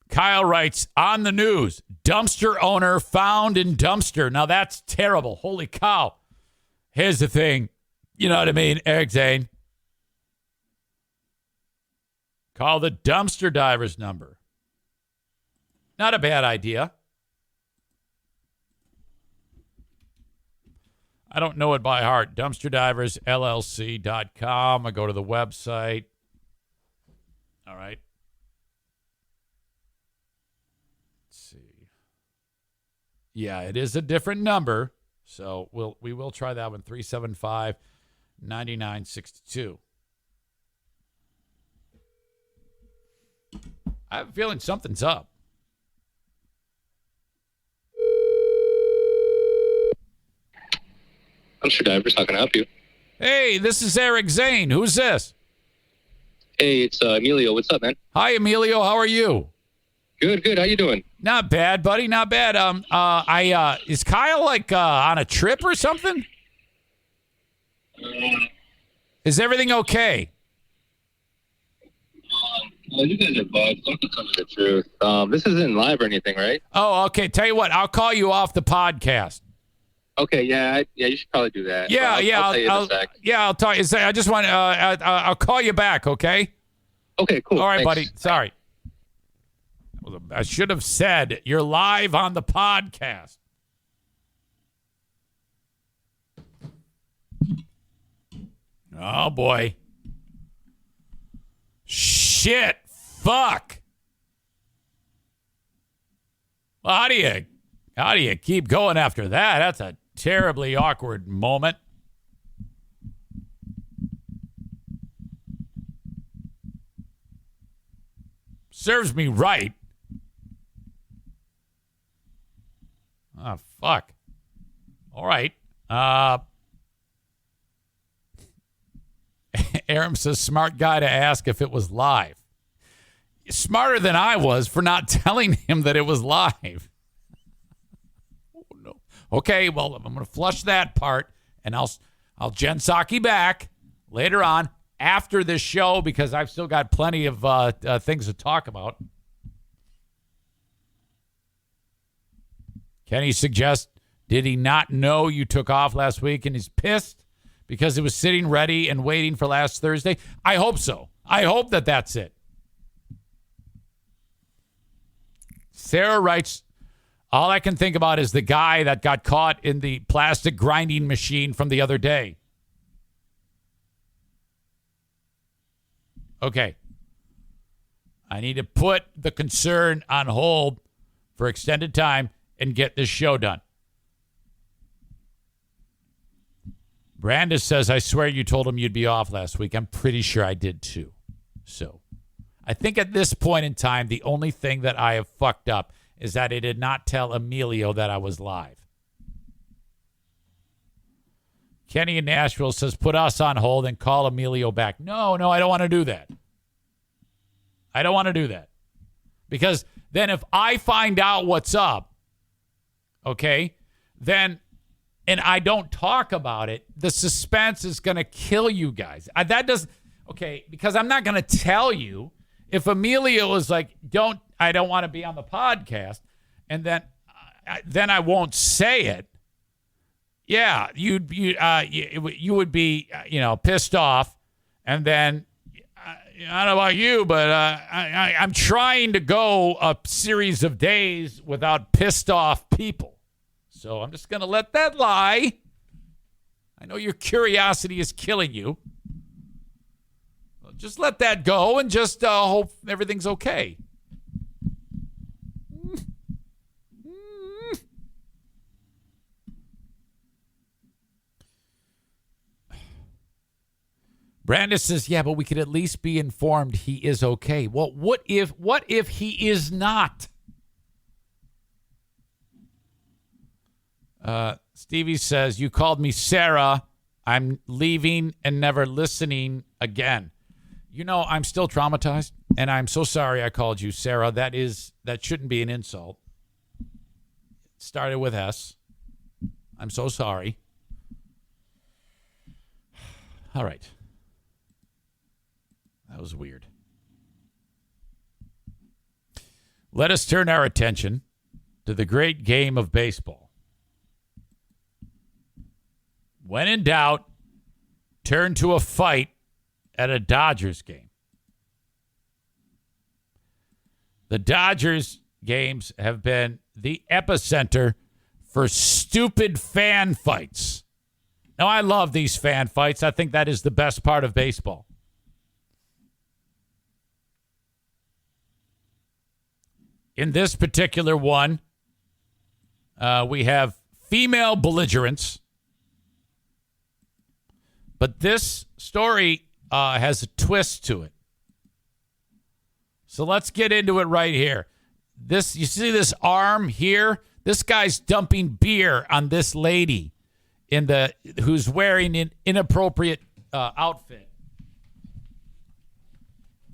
Kyle writes, on the news, dumpster owner found in dumpster. Now, that's terrible. Holy cow. Here's the thing. You know what I mean, Eric Zane? Call the dumpster diver's number. Not a bad idea. I don't know it by heart. DumpsterDiversLLC.com. I go to the website. All right. Yeah, it is a different number, so we will try that one, 375-9962. I have a feeling something's up. Dumpster Divers, how can I help you? Hey, this is Eric Zane. Who's this? Hey, it's Emilio. What's up, man? Hi, Emilio. How are you? Good. How you doing? Not bad, buddy. Not bad. Is Kyle like on a trip or something? Is everything okay? Well, you guys are bugs. Don't tell me the truth. This isn't live or anything, right? Oh, okay. Tell you what, I'll call you off the podcast. Okay, yeah, you should probably do that. Yeah, I'll tell you in a sec. I'll tell you. I just want. I'll call you back. Okay. Okay, cool. All right, Thanks. buddy. Sorry. I should have said you're live on the podcast. Oh boy. Shit. Fuck. Well, how do you keep going after that? That's a terribly awkward moment. Serves me right. Oh, fuck. All right. Aram says, smart guy to ask if it was live. Smarter than I was for not telling him that it was live. Oh, no. Okay, well, I'm going to flush that part, and I'll Jen Psaki back later on after this show because I've still got plenty of things to talk about. Kenny suggests, did he not know you took off last week and he's pissed because it was sitting ready and waiting for last Thursday? I hope so. I hope that that's it. Sarah writes, all I can think about is the guy that got caught in the plastic grinding machine from the other day. Okay. I need to put the concern on hold for extended time and get this show done. Brandis says, I swear you told him you'd be off last week. I'm pretty sure I did too. So I think at this point in time, the only thing that I have fucked up is that I did not tell Emilio that I was live. Kenny in Nashville says, put us on hold and call Emilio back. No, I don't want to do that. I don't want to do that. Because then if I find out what's up, okay, then, and I don't talk about it, the suspense is going to kill you guys. Because I'm not going to tell you. If Emilio is like, I don't want to be on the podcast, and then I won't say it. Yeah, you would be, pissed off, and then I don't know about you, but I'm trying to go a series of days without pissed off people. So I'm just going to let that lie. I know your curiosity is killing you. Well, just let that go and just hope everything's okay. Brandis says, yeah, but we could at least be informed he is okay. Well, what if he is not? Stevie says, you called me Sarah. I'm leaving and never listening again. You know, I'm still traumatized, and I'm so sorry I called you Sarah. That shouldn't be an insult. It started with S. I'm so sorry. All right. That was weird. Let us turn our attention to the great game of baseball. When in doubt, turn to a fight at a Dodgers game. The Dodgers games have been the epicenter for stupid fan fights. Now, I love these fan fights. I think that is the best part of baseball. In this particular one, we have female belligerents. But this story has a twist to it. So let's get into it right here. You see this arm here? This guy's dumping beer on this lady who's wearing an inappropriate outfit.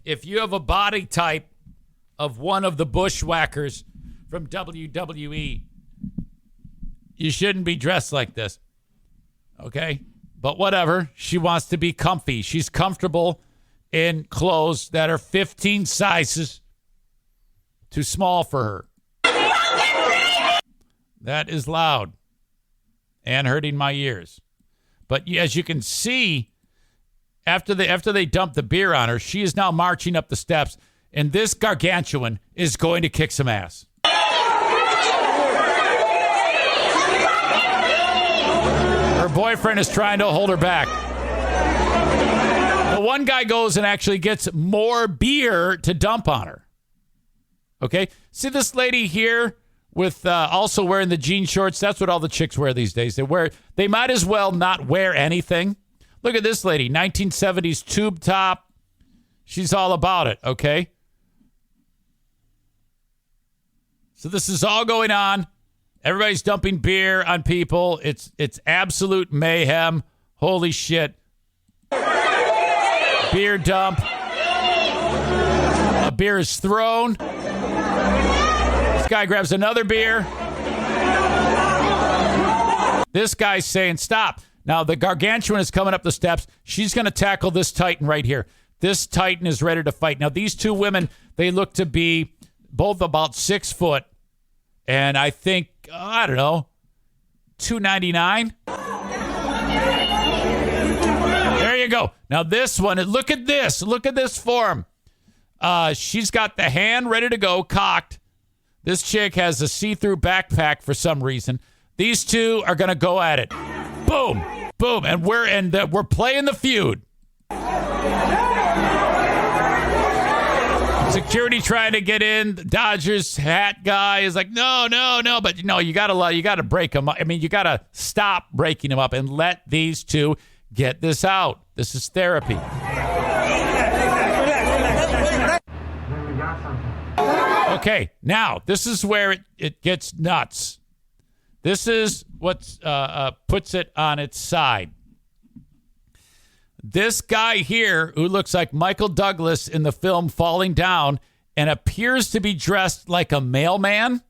If you have a body type of one of the bushwhackers from WWE, you shouldn't be dressed like this. Okay? But whatever. She wants to be comfy. She's comfortable in clothes that are 15 sizes too small for her. That is loud and hurting my ears. But as you can see, after they dump the beer on her, she is now marching up the steps. And this gargantuan is going to kick some ass. Her boyfriend is trying to hold her back. The one guy goes and actually gets more beer to dump on her. Okay? See this lady here with also wearing the jean shorts? That's what all the chicks wear these days. They might as well not wear anything. Look at this lady, 1970s tube top. She's all about it, okay? So this is all going on. Everybody's dumping beer on people. It's absolute mayhem. Holy shit. Beer dump. A beer is thrown. This guy grabs another beer. This guy's saying, stop. Now, the gargantuan is coming up the steps. She's going to tackle this Titan right here. This Titan is ready to fight. Now, these two women, they look to be both about 6 foot. And I think, I don't know, 299. There you go. Now this one, look at this. Look at this form. She's got the hand ready to go, cocked. This chick has a see-through backpack for some reason. These two are going to go at it. Boom, boom, and we're playing the feud. Security trying to get in. The Dodgers hat guy is like, no. But no, you gotta break them up. I mean, you gotta stop breaking them up and let these two get this out. This is therapy. Okay, now this is where it gets nuts. This is what puts it on its side. This guy here, who looks like Michael Douglas in the film Falling Down and appears to be dressed like a mailman,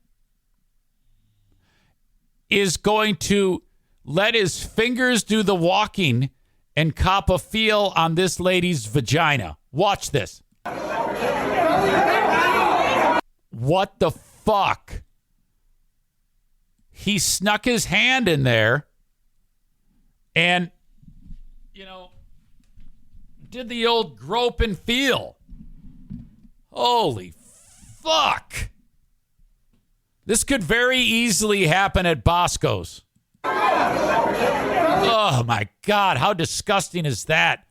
is going to let his fingers do the walking and cop a feel on this lady's vagina. Watch this. What the fuck? He snuck his hand in there and, did the old grope and feel. Holy fuck. This could very easily happen at Bosco's. Oh, my God. How disgusting is that?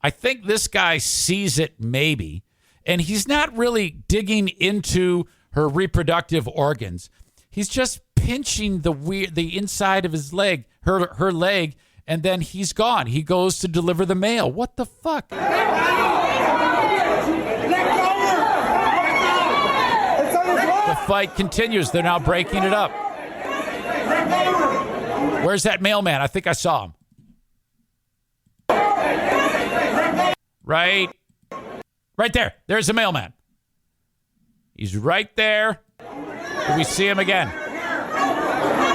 I think this guy sees it maybe, and he's not really digging into her reproductive organs. He's just pinching the inside of his leg, her leg, and then he's gone. He goes to deliver the mail. What the fuck? The fight continues. They're now breaking it up. Where's that mailman? I think I saw him. Right there. There's the mailman. He's right there. Do we see him again?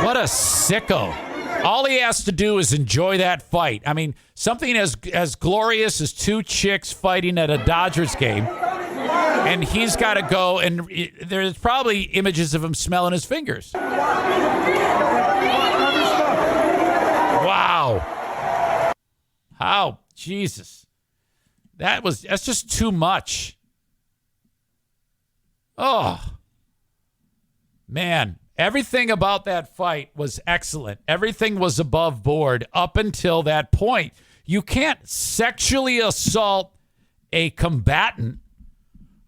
What a sicko. All he has to do is enjoy that fight. I mean, something as glorious as two chicks fighting at a Dodgers game, and he's got to go, and there's probably images of him smelling his fingers. Wow. How? Jesus. That's just too much. Oh. Man, everything about that fight was excellent. Everything was above board up until that point. You can't sexually assault a combatant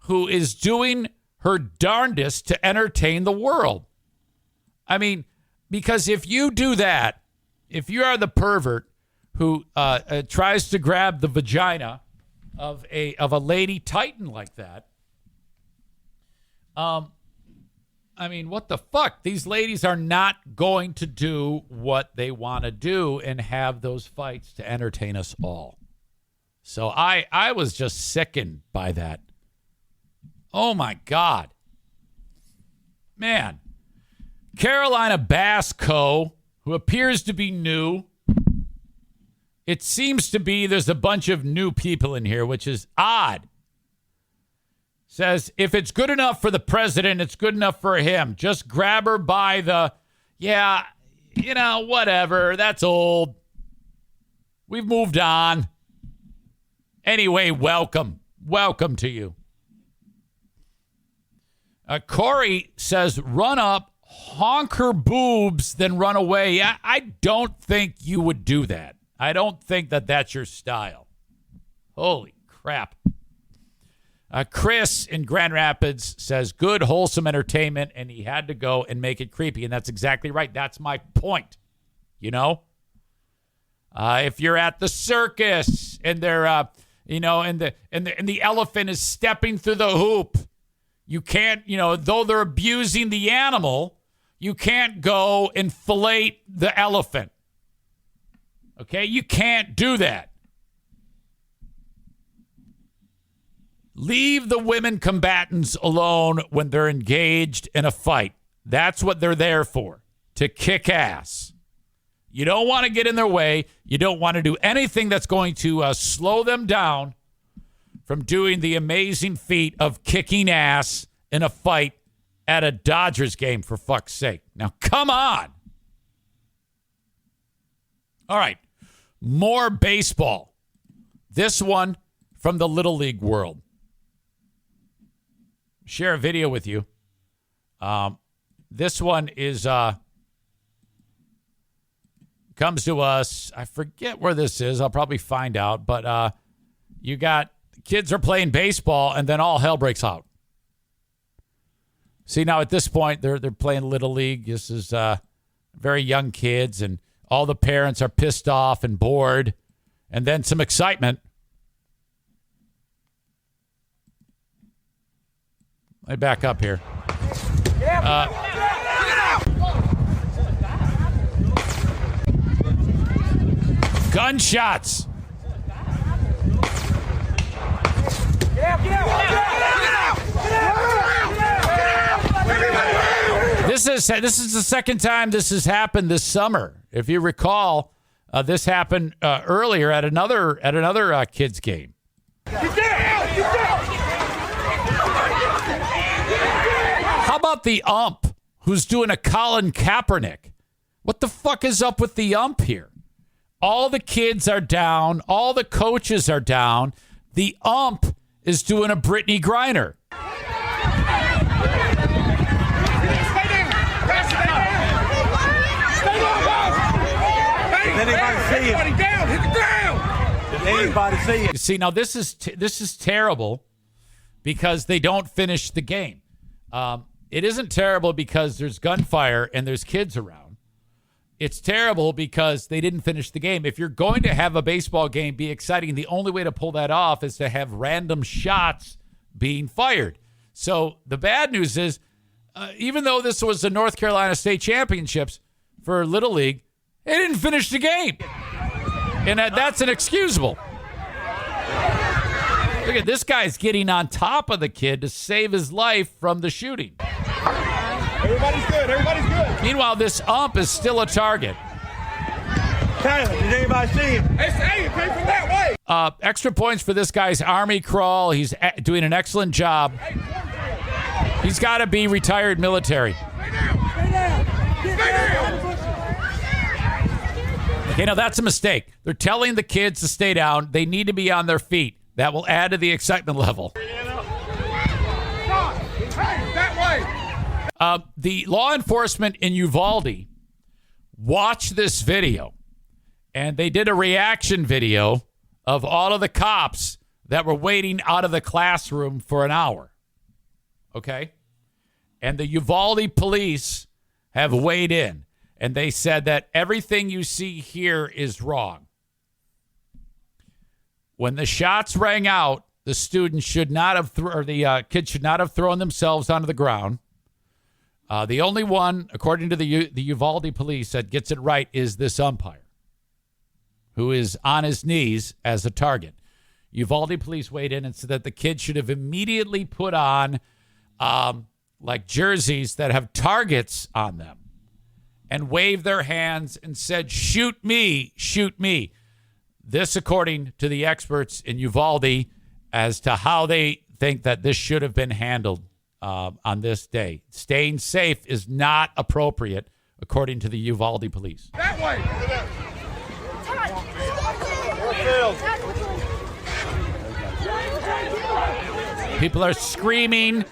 who is doing her darndest to entertain the world. I mean, because if you do that, if you are the pervert who tries to grab the vagina of a lady titan like that, I mean, what the fuck? These ladies are not going to do what they want to do and have those fights to entertain us all. So I was just sickened by that. Oh, my God. Man. Carolina Bass Co., who appears to be new. It seems to be there's a bunch of new people in here, which is odd. Says, if it's good enough for the president, it's good enough for him. Just grab her by the, whatever. That's old. We've moved on. Anyway, welcome. Welcome to you. Corey says, run up, honk her boobs, then run away. Yeah, I don't think you would do that. I don't think that that's your style. Holy crap. Chris in Grand Rapids says, good, wholesome entertainment, and he had to go and make it creepy. And that's exactly right. That's my point. You know? If you're at the circus and they're, and the elephant is stepping through the hoop, you can't, though they're abusing the animal, you can't go and fillet the elephant. Okay? You can't do that. Leave the women combatants alone when they're engaged in a fight. That's what they're there for, to kick ass. You don't want to get in their way. You don't want to do anything that's going to slow them down from doing the amazing feat of kicking ass in a fight at a Dodgers game, for fuck's sake. Now, come on. All right. More baseball. This one from the Little League world. Share a video with you. This one is comes to us. I forget where this is. I'll probably find out. But you got kids are playing baseball, and then all hell breaks out. See, now at this point, they're playing Little League. This is very young kids, and all the parents are pissed off and bored, and then some excitement. Let me back up here. Gunshots. This is the second time this has happened this summer. If you recall, this happened earlier at another kids game. How about the ump who's doing a Colin Kaepernick? What the fuck is up with the ump here? All the kids are down. All the coaches are down. The ump is doing a Brittany Griner. Did anybody see him? Everybody down, hit the ground. Did anybody see him? You see, now this is terrible because they don't finish the game. It isn't terrible because there's gunfire and there's kids around. It's terrible because they didn't finish the game. If you're going to have a baseball game be exciting, the only way to pull that off is to have random shots being fired. So the bad news is, even though this was the North Carolina State Championships for Little League, they didn't finish the game. And that's inexcusable. Look at this guy's getting on top of the kid to save his life from the shooting. Everybody's good. Everybody's good. Meanwhile, this ump is still a target. Tyler, did anybody see him? Hey, it came from that way. Extra points for this guy's Army crawl. He's doing an excellent job. He's got to be retired military. Stay down. Stay down. Okay, now that's a mistake. They're telling the kids to stay down. They need to be on their feet. That will add to the excitement level. The law enforcement in Uvalde watched this video, and they did a reaction video of all of the cops that were waiting out of the classroom for an hour. Okay? And the Uvalde police have weighed in, and they said that everything you see here is wrong. When the shots rang out, the students should not have, the kids should not have thrown themselves onto the ground. The only one, according to the Uvalde police, that gets it right is this umpire, who is on his knees as a target. Uvalde police weighed in and said that the kids should have immediately put on like jerseys that have targets on them and waved their hands and said, "Shoot me, shoot me." This, according to the experts in Uvalde, as to how they think that this should have been handled on this day. Staying safe is not appropriate, according to the Uvalde police. That way. People are screaming,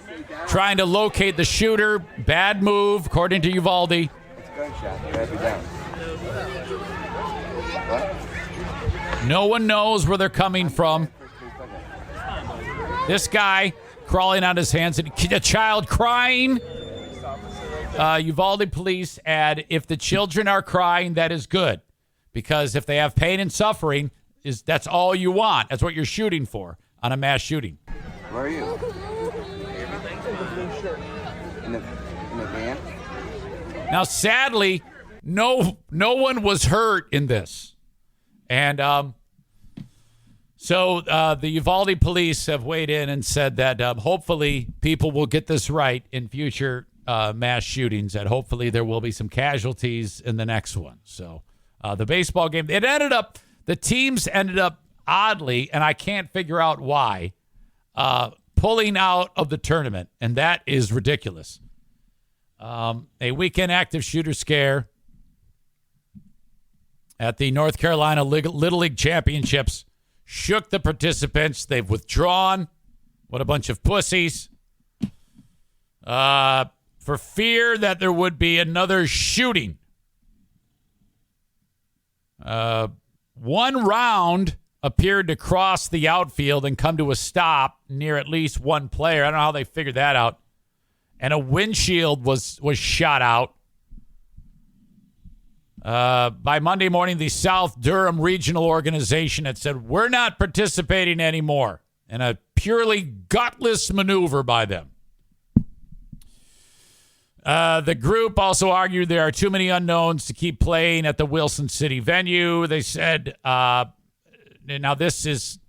trying to locate the shooter. Bad move, according to Uvalde. No one knows where they're coming from. This guy crawling on his hands, and a child crying. Uvalde police add, if the children are crying, that is good. Because if they have pain and suffering, that's all you want. That's what you're shooting for on a mass shooting. Where are you? In the van? Now, sadly, no one was hurt in this. And so the Uvalde police have weighed in and said that hopefully people will get this right in future mass shootings, and hopefully there will be some casualties in the next one. So the baseball game, the teams ended up oddly, and I can't figure out why, pulling out of the tournament, and that is ridiculous. A weekend active shooter scare at the North Carolina Little League Championships shook the participants. They've withdrawn. What a bunch of pussies. For fear that there would be another shooting. One round appeared to cross the outfield and come to a stop near at least one player. I don't know how they figured that out. And a windshield was shot out. By Monday morning, the South Durham Regional Organization had said, we're not participating anymore, in a purely gutless maneuver by them. The group also argued there are too many unknowns to keep playing at the Wilson City venue. They said, now this is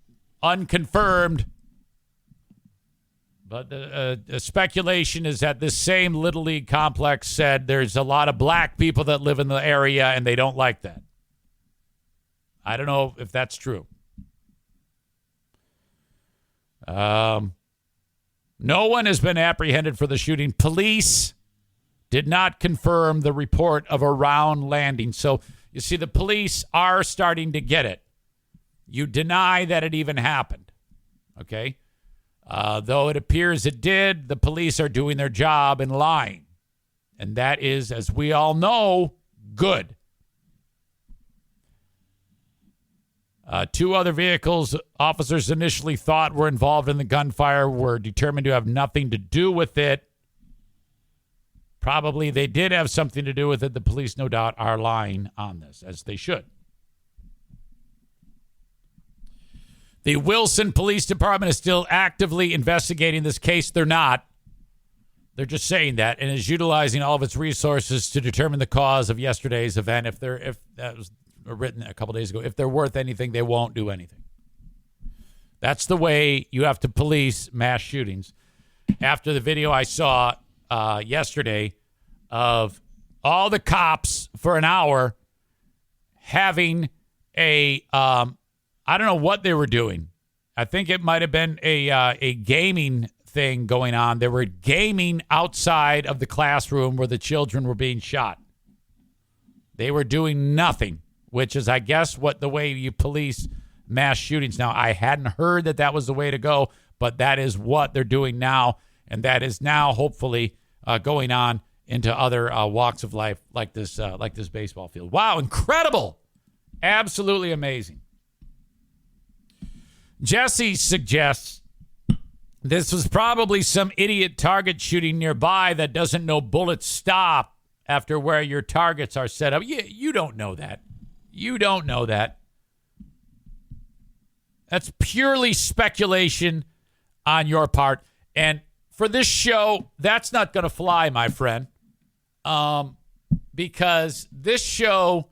unconfirmed, but the speculation is that this same Little League complex said there's a lot of black people that live in the area and they don't like that. I don't know if that's true. No one has been apprehended for the shooting. Police did not confirm the report of a round landing. So You see, the police are starting to get it. You deny that it even happened, okay? Though it appears it did, the police are doing their job and lying. And that is, as we all know, good. 2 other vehicles officers initially thought were involved in the gunfire were determined to have nothing to do with it. Probably they did have something to do with it. The police, no doubt, are lying on this, as they should. The Wilson Police Department is still actively investigating this case. They're not. They're just saying that, and is utilizing all of its resources to determine the cause of yesterday's event. If that was written a couple days ago, if they're worth anything, they won't do anything. That's the way you have to police mass shootings. After the video I saw yesterday of all the cops for an hour having I don't know what they were doing. I think it might have been a gaming thing going on. They were gaming outside of the classroom where the children were being shot. They were doing nothing, which is, I guess, what the way you police mass shootings. Now, I hadn't heard that was the way to go, but that is what they're doing now, and that is now hopefully going on into other walks of life like this baseball field. Wow, incredible. Absolutely amazing. Jesse suggests this was probably some idiot target shooting nearby that doesn't know bullets stop after where your targets are set up. You don't know that. You don't know that. That's purely speculation on your part. And for this show, that's not going to fly, my friend, because this show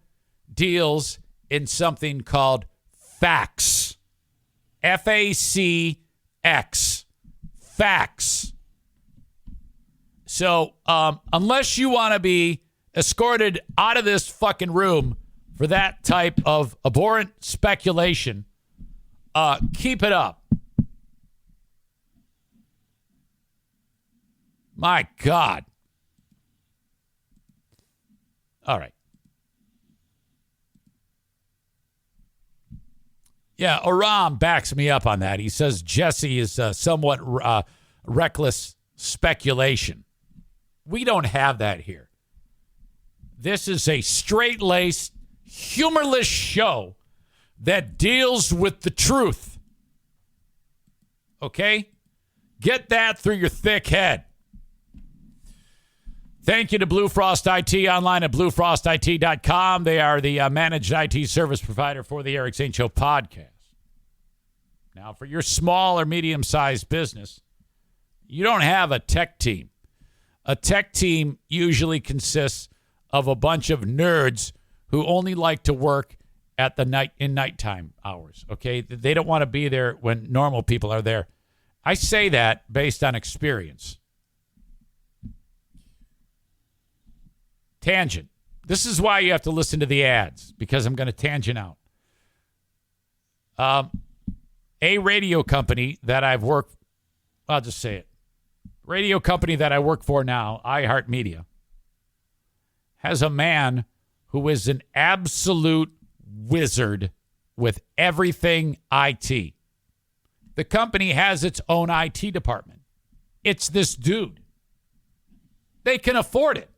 deals in something called facts. F-A-C-X. Facts. So unless you want to be escorted out of this fucking room for that type of abhorrent speculation, keep it up. My God. All right. Yeah, Aram backs me up on that. He says Jesse is somewhat reckless speculation. We don't have that here. This is a straight-laced, humorless show that deals with the truth. Okay? Get that through your thick head. Thank you to Blue Frost IT, online at bluefrostit.com. They are the managed IT service provider for the Eric Zane Show podcast. Now, for your small or medium-sized business, you don't have a tech team. A tech team usually consists of a bunch of nerds who only like to work at the nighttime hours, okay? They don't want to be there when normal people are there. I say that based on experience. Tangent. This is why you have to listen to the ads, because I'm going to tangent out. A radio company that I've worked, I'll just say it. Radio company that I work for now, iHeartMedia, has a man who is an absolute wizard with everything IT. The company has its own IT department. It's this dude. They can afford it.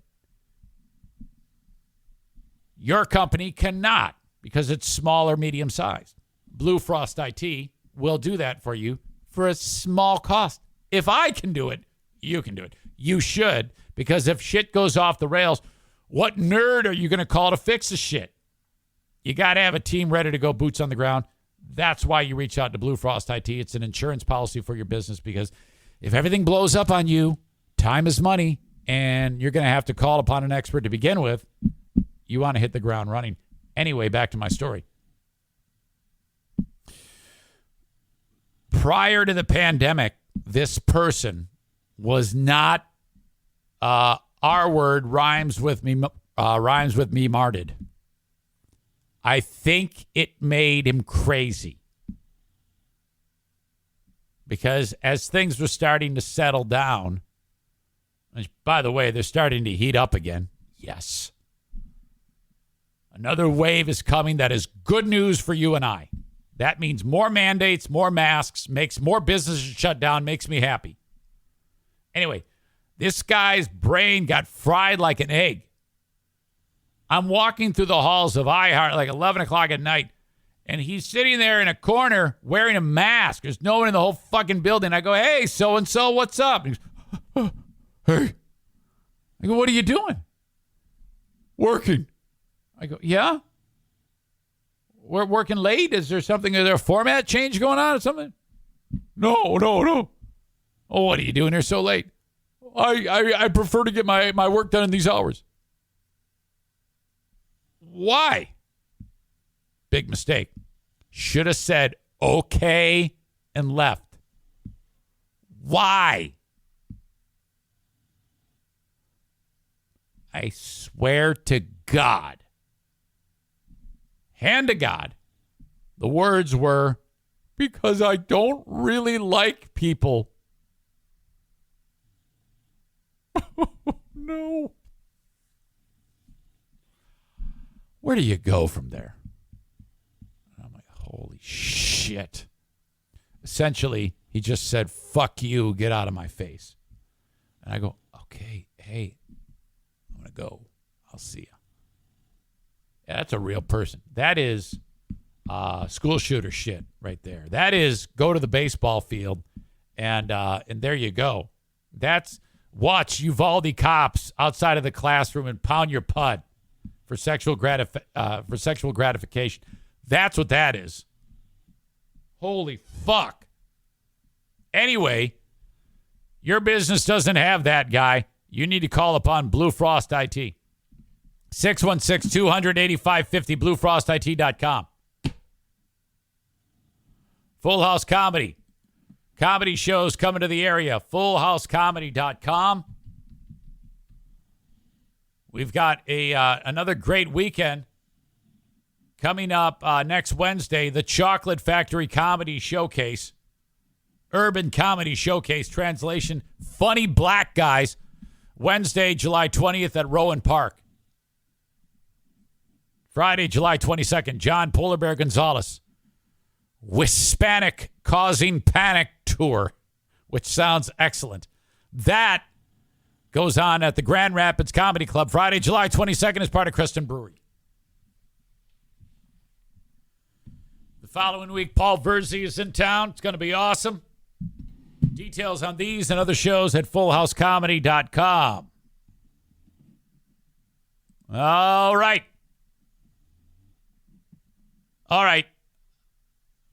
Your company cannot, because it's small or medium sized. Blue Frost IT will do that for you for a small cost. If I can do it, you can do it. You should, because if shit goes off the rails, what nerd are you going to call to fix the shit? You got to have a team ready to go, boots on the ground. That's why you reach out to Blue Frost IT. It's an insurance policy for your business, because if everything blows up on you, time is money, and you're going to have to call upon an expert to begin with. You want to hit the ground running. Anyway, back to my story. Prior to the pandemic, this person was not, our word rhymes with me marted. I think it made him crazy. Because as things were starting to settle down, which, by the way, they're starting to heat up again. Yes. Another wave is coming that is good news for you and I. That means more mandates, more masks, makes more businesses shut down, makes me happy. Anyway, this guy's brain got fried like an egg. I'm walking through the halls of iHeart like 11 o'clock at night, and he's sitting there in a corner wearing a mask. There's no one in the whole fucking building. I go, hey, so-and-so, what's up? And he goes, hey. I go, what are you doing? Working. I go, yeah? We're working late? Is there a format change going on or something? No. Oh, what are you doing here so late? I prefer to get my work done in these hours. Why? Big mistake. Should have said okay and left. Why? I swear to God, hand to God, the words were, because I don't really like people. No. Where do you go from there? I'm like, holy shit. Essentially, he just said, fuck you, get out of my face. And I go, okay, hey, I'm going to go. I'll see you. Yeah, that's a real person. That is school shooter shit right there. That is go to the baseball field and there you go. That's watch Uvalde cops outside of the classroom and pound your pud for sexual gratification. That's what that is. Holy fuck. Anyway, your business doesn't have that guy. You need to call upon Blue Frost IT. 616-200-8550, bluefrostit.com. Full House Comedy. Comedy shows coming to the area. FullHouseComedy.com. We've got another great weekend coming up next Wednesday. The Chocolate Factory Comedy Showcase. Urban Comedy Showcase. Translation, Funny Black Guys. Wednesday, July 20th at Rowan Park. Friday, July 22nd, John Polar Bear Gonzalez. Hispanic Causing Panic Tour, which sounds excellent. That goes on at the Grand Rapids Comedy Club. Friday, July 22nd is part of Kristen Brewery. The following week, Paul Verzi is in town. It's going to be awesome. Details on these and other shows at fullhousecomedy.com. All right.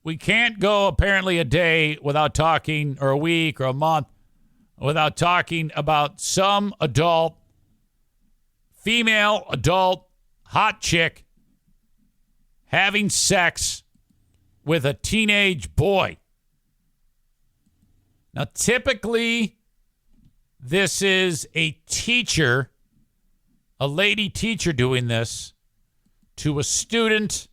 We can't go apparently a day without talking, or a week or a month, without talking about some female adult, hot chick having sex with a teenage boy. Now, typically, this is a teacher, a lady teacher doing this to a student.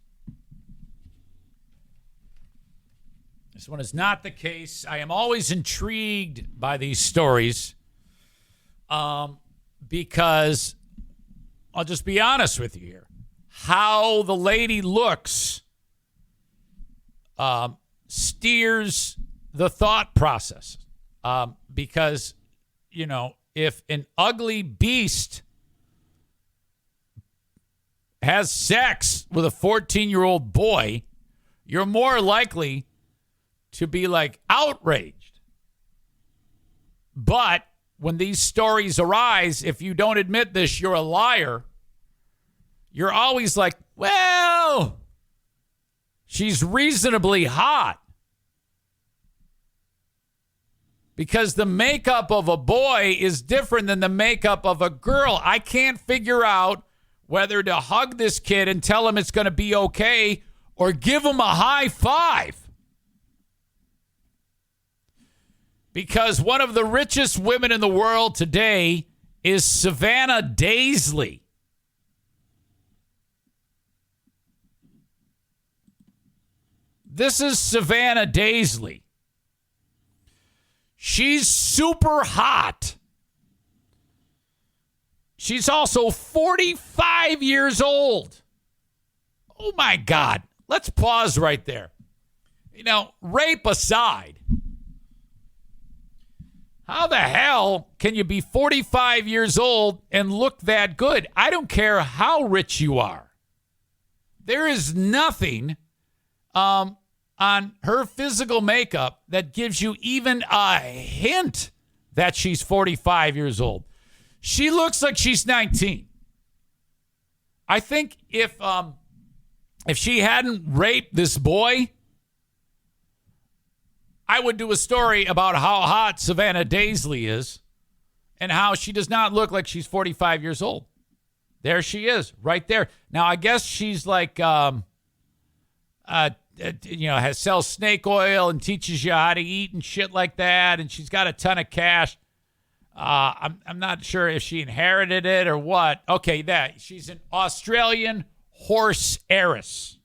This one is not the case. I am always intrigued by these stories because I'll just be honest with you here. How the lady looks steers the thought process. Because, if an ugly beast has sex with a 14-year-old boy, you're more likely to be outraged. But when these stories arise, if you don't admit this, you're a liar. You're always like, well, she's reasonably hot. Because the makeup of a boy is different than the makeup of a girl. I can't figure out whether to hug this kid and tell him it's going to be okay or give him a high five. Because one of the richest women in the world today is Savannah Daisley. This is Savannah Daisley. She's super hot. She's also 45 years old. Oh, my God. Let's pause right there. Rape aside, how the hell can you be 45 years old and look that good? I don't care how rich you are. There is nothing on her physical makeup that gives you even a hint that she's 45 years old. She looks like she's 19. I think if she hadn't raped this boy, I would do a story about how hot Savannah Daisley is and how she does not look like she's 45 years old. There she is, right there. Now, I guess she's like, sells snake oil and teaches you how to eat and shit like that, and she's got a ton of cash. I'm not sure if she inherited it or what. Okay, she's an Australian horse heiress.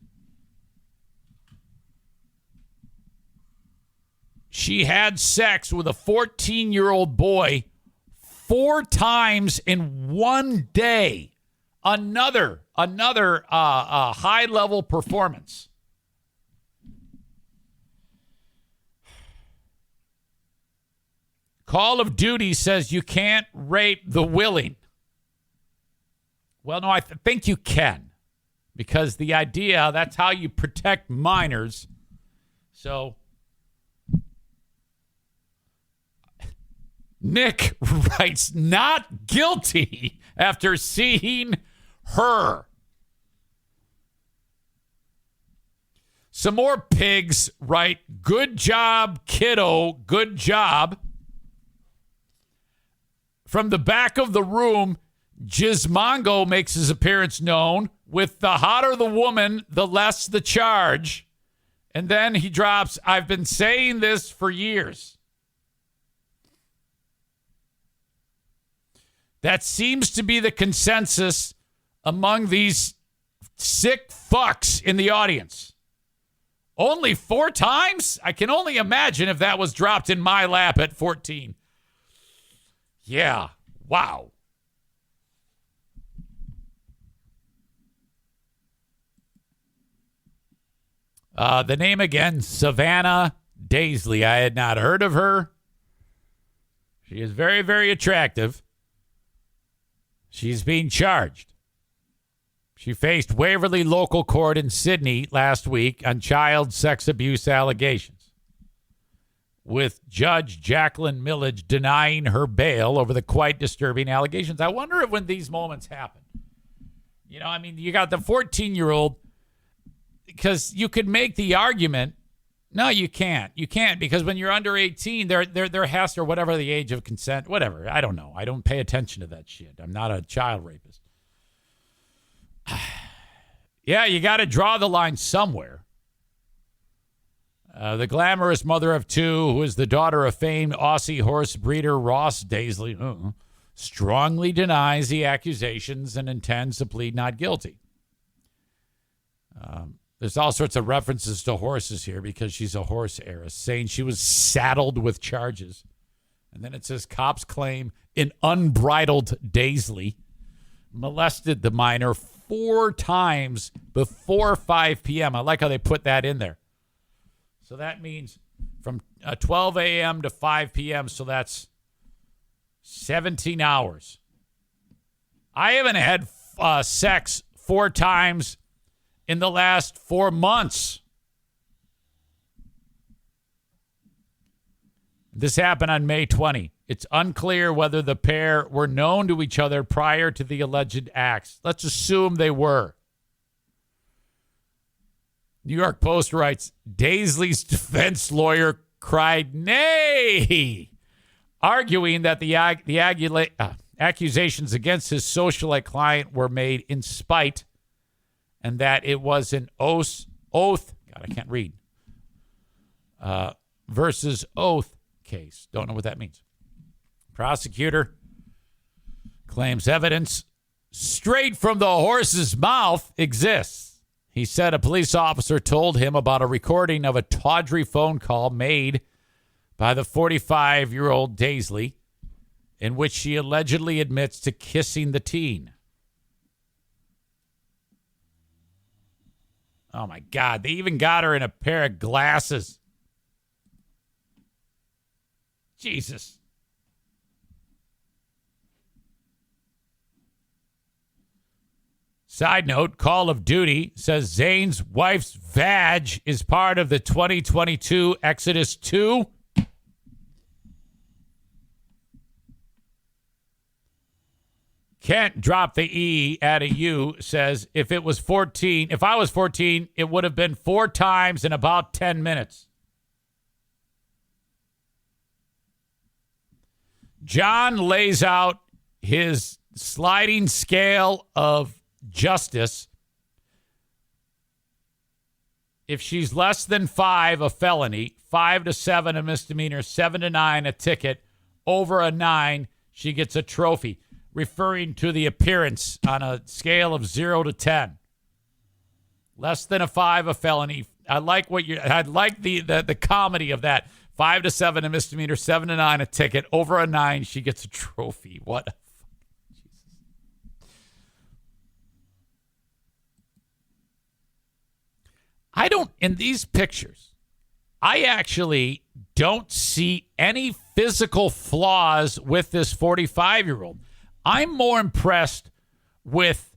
She had sex with a 14-year-old boy 4 times in one day. Another high-level performance. Call of Duty says you can't rape the willing. Well, no, I think you can. Because the idea, that's how you protect minors. So Nick writes, not guilty after seeing her. Some more pigs write, good job, kiddo, good job. From the back of the room, Gizmongo makes his appearance known with the hotter the woman, the less the charge. And then he drops, I've been saying this for years. That seems to be the consensus among these sick fucks in the audience. Only 4 times? I can only imagine if that was dropped in my lap at 14. Yeah. Wow. The name again, Savannah Daisley. I had not heard of her. She is very, very attractive. She's being charged. She faced Waverley Local Court in Sydney last week on child sex abuse allegations, with Judge Jacqueline Millage denying her bail over the quite disturbing allegations. I wonder if when these moments happen, you got the 14-year-old, because you could make the argument, no, you can't. You can't, because when you're under 18, there has to, or whatever the age of consent, whatever. I don't know. I don't pay attention to that shit. I'm not a child rapist. Yeah, you got to draw the line somewhere. The glamorous mother of 2, who is the daughter of famed Aussie horse breeder Ross Daisley, strongly denies the accusations and intends to plead not guilty. There's all sorts of references to horses here because she's a horse heiress, saying she was saddled with charges. And then it says cops claim an unbridled Daisley molested the minor 4 times before 5 p.m. I like how they put that in there. So that means from 12 a.m. to 5 p.m., so that's 17 hours. I haven't had sex 4 times in the last 4 months. This happened on May 20. It's unclear whether the pair were known to each other prior to the alleged acts. Let's assume they were. New York Post writes, Daisley's defense lawyer cried nay, arguing that the accusations against his socialite client were made in spite and that it was an oath, God, I can't read, versus oath case. Don't know what that means. Prosecutor claims evidence straight from the horse's mouth exists. He said a police officer told him about a recording of a tawdry phone call made by the 45-year-old Daisley in which she allegedly admits to kissing the teen. Oh, my God. They even got her in a pair of glasses. Jesus. Side note, Call of Duty says Zane's wife's vag is part of the 2022 Exodus 2. Can't drop the E at a U says if I was 14, it would have been 4 times in about 10 minutes. John lays out his sliding scale of justice. If she's less than 5, a felony, 5 to 7, a misdemeanor, 7 to 9, a ticket, over a 9, she gets a trophy, referring to the appearance on a scale of 0 to 10. Less than a 5, a felony. I like the comedy of that. 5 to 7, a misdemeanor, 7 to 9, a ticket, over a 9, she gets a trophy. What a in these pictures, I actually don't see any physical flaws with this 45-year-old. I'm more impressed with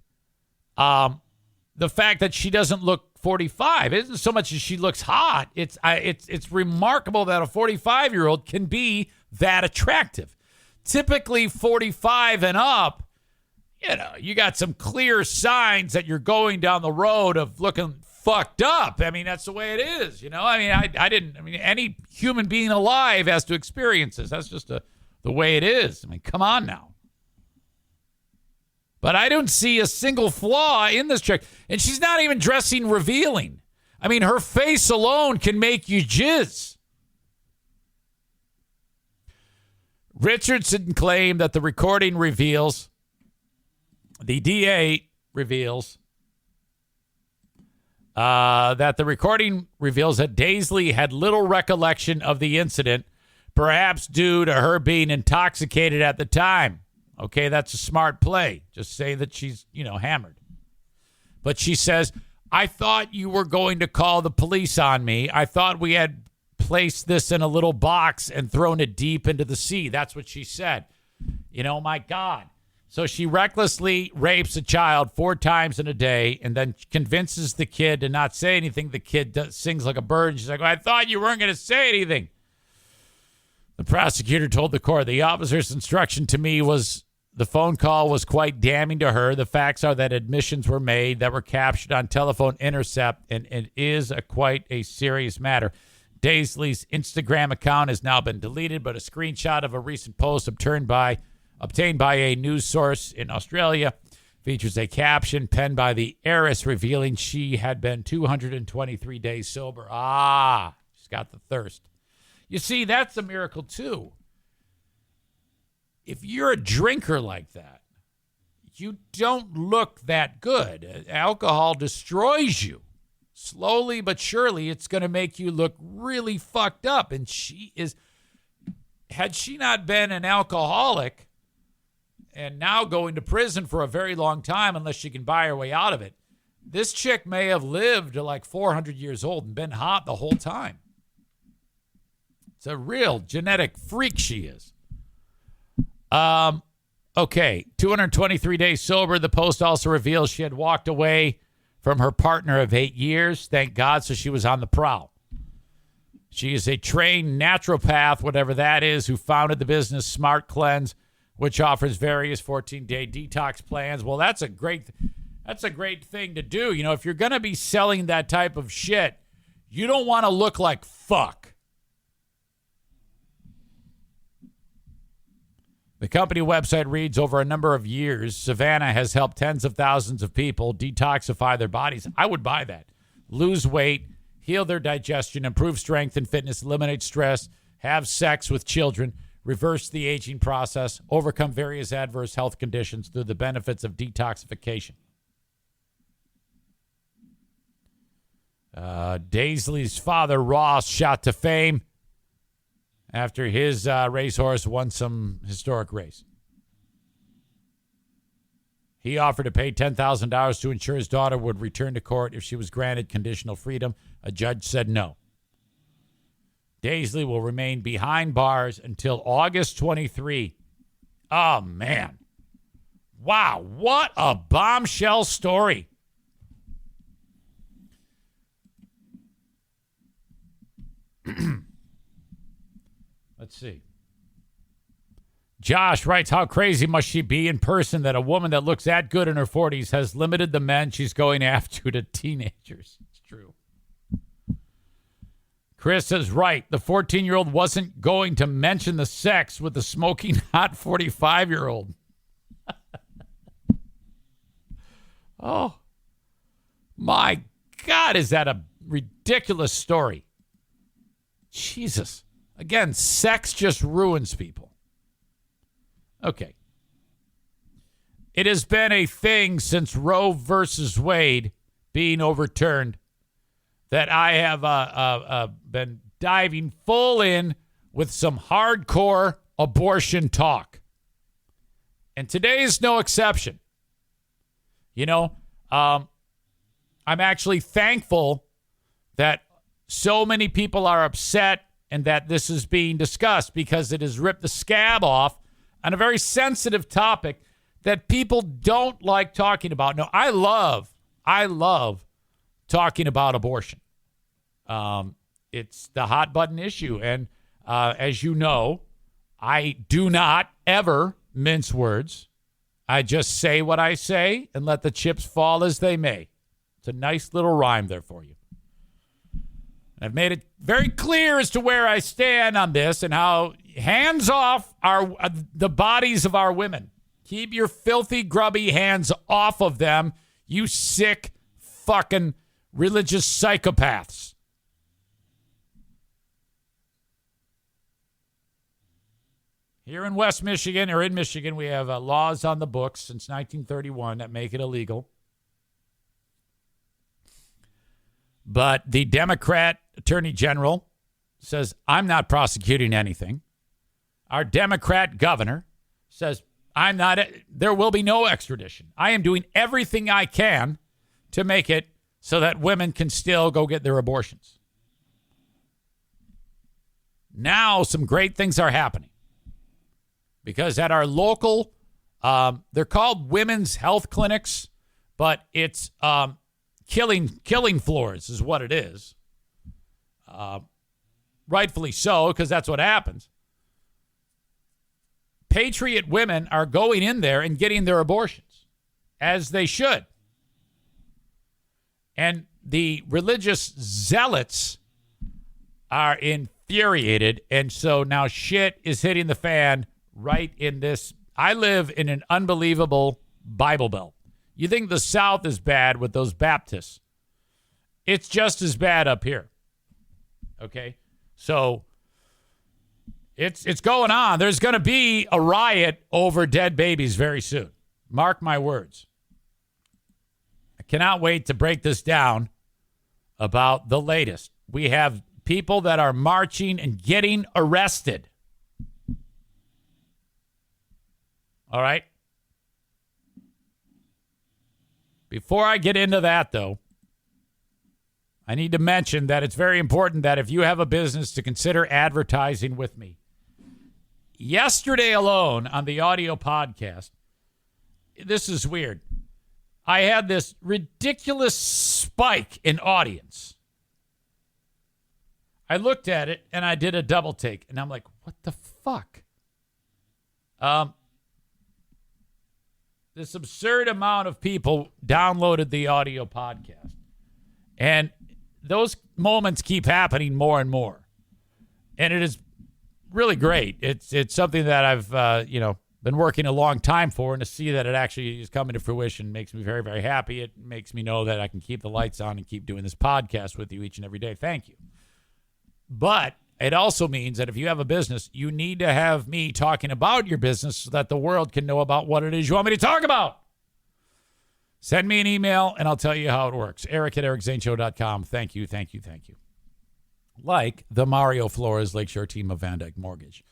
the fact that she doesn't look 45. It isn't so much as she looks hot. It's remarkable that a 45-year-old can be that attractive. Typically 45 and up, you got some clear signs that you're going down the road of looking fucked up. I mean, that's the way it is, any human being alive has to experience this. That's just the way it is. I mean, come on now. But I don't see a single flaw in this chick. And she's not even dressing revealing. I mean, her face alone can make you jizz. Richardson claimed that the recording reveals, the DA reveals, that the recording reveals that Daisley had little recollection of the incident, perhaps due to her being intoxicated at the time. Okay, that's a smart play. Just say that she's, hammered. But she says, I thought you were going to call the police on me. I thought we had placed this in a little box and thrown it deep into the sea. That's what she said. My God. So she recklessly rapes a child 4 times in a day and then convinces the kid to not say anything. The kid sings like a bird. She's like, I thought you weren't going to say anything. The prosecutor told the court, the officer's instruction to me was the phone call was quite damning to her. The facts are that admissions were made that were captured on telephone intercept, and it is quite a serious matter. Daisley's Instagram account has now been deleted, but a screenshot of a recent post obtained by a news source in Australia features a caption penned by the heiress revealing she had been 223 days sober. She's got the thirst. You see, that's a miracle too. If you're a drinker like that, you don't look that good. Alcohol destroys you. Slowly but surely, it's going to make you look really fucked up. And had she not been an alcoholic and now going to prison for a very long time, unless she can buy her way out of it, this chick may have lived to like 400 years old and been hot the whole time. It's a real genetic freak she is. Okay, 223 days sober. The post also reveals she had walked away from her partner of 8 years. Thank God, so she was on the prowl. She is a trained naturopath, whatever that is, who founded the business Smart Cleanse, which offers various 14-day detox plans. Well, that's a great thing to do. If you're going to be selling that type of shit, you don't want to look like fuck. The company website reads, over a number of years, Savannah has helped tens of thousands of people detoxify their bodies. I would buy that. Lose weight, heal their digestion, improve strength and fitness, eliminate stress, have sex with children, reverse the aging process, overcome various adverse health conditions through the benefits of detoxification. Daisley's father, Ross, shot to fame after his racehorse won some historic race. He offered to pay $10,000 to ensure his daughter would return to court if she was granted conditional freedom. A judge said no. Daisley will remain behind bars until August 23. Oh, man. Wow, what a bombshell story. Let's see. Josh writes, how crazy must she be in person that a woman that looks that good in her 40s has limited the men she's going after to teenagers? It's true. Chris is right. The 14-year-old wasn't going to mention the sex with the smoking hot 45-year-old. Oh, my God, is that a ridiculous story? Jesus. Again, sex just ruins people. Okay. It has been a thing since Roe versus Wade being overturned that I have been diving full in with some hardcore abortion talk. And today is no exception. You know, I'm actually thankful that so many people are upset and that this is being discussed because it has ripped the scab off on a very sensitive topic that people don't like talking about. No, I love talking about abortion. It's the hot button issue. And as you know, I do not ever mince words. I just say what I say and let the chips fall as they may. It's a nice little rhyme there for you. I've made it very clear as to where I stand on this and how hands off the bodies of our women. Keep your filthy, grubby hands off of them, you sick fucking religious psychopaths. Here in West Michigan, or in Michigan, we have laws on the books since 1931 that make it illegal. But the Democrat Attorney General says, I'm not prosecuting anything. Our Democrat governor says, there will be no extradition. I am doing everything I can to make it so that women can still go get their abortions. Now, some great things are happening. Because at our local, they're called women's health clinics, but it's killing floors is what it is. Rightfully so, because that's what happens. Patriot women are going in there and getting their abortions, as they should. And the religious zealots are infuriated, and so now shit is hitting the fan right in this. I live in an unbelievable Bible Belt. You think the South is bad with those Baptists. It's just as bad up here. Okay? So it's going on. There's going to be a riot over dead babies very soon. Mark my words. I cannot wait to break this down about the latest. We have people that are marching and getting arrested. All right? Before I get into that, though, I need to mention that it's very important that if you have a business to consider advertising with me. Yesterday alone on the audio podcast, this is weird. I had this ridiculous spike in audience. I looked at it and I did a double take and I'm like, what the fuck? This absurd amount of people downloaded the audio podcast. And those moments keep happening more and more. And it is really great. It's something that I've been working a long time for, and to see that it actually is coming to fruition makes me very, very happy. It makes me know that I can keep the lights on and keep doing this podcast with you each and every day. Thank you. But it also means that if you have a business, you need to have me talking about your business so that the world can know about what it is you want me to talk about. Send me an email, and I'll tell you how it works. Eric@ericzaneshow.com. Thank you, thank you, thank you. Like the Mario Flores Lakeshore team of Van Dyke Mortgage.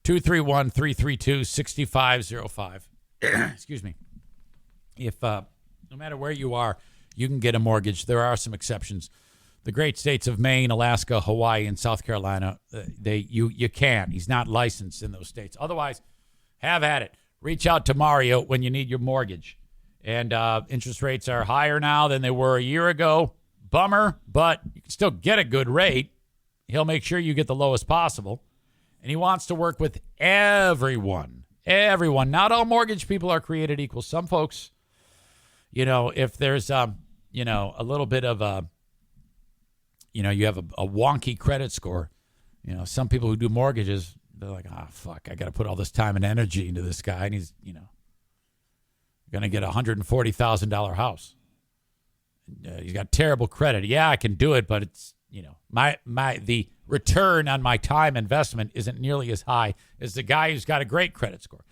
231-332-6505. Excuse me. if no matter where you are, you can get a mortgage. There are some exceptions. The great states of Maine, Alaska, Hawaii, and South Carolina, you can. He's not licensed in those states. Otherwise, have at it. Reach out to Mario when you need your mortgage. And interest rates are higher now than they were a year ago. Bummer, but you can still get a good rate. He'll make sure you get the lowest possible. And he wants to work with everyone. Everyone. Not all mortgage people are created equal. Some folks, if there's, a little bit of a, you have a wonky credit score. Some people who do mortgages, they're like, fuck, I got to put all this time and energy into this guy. And he's, going to get a $140,000 house. He's got terrible credit. Yeah, I can do it, but it's, the return on my time investment isn't nearly as high as the guy who's got a great credit score.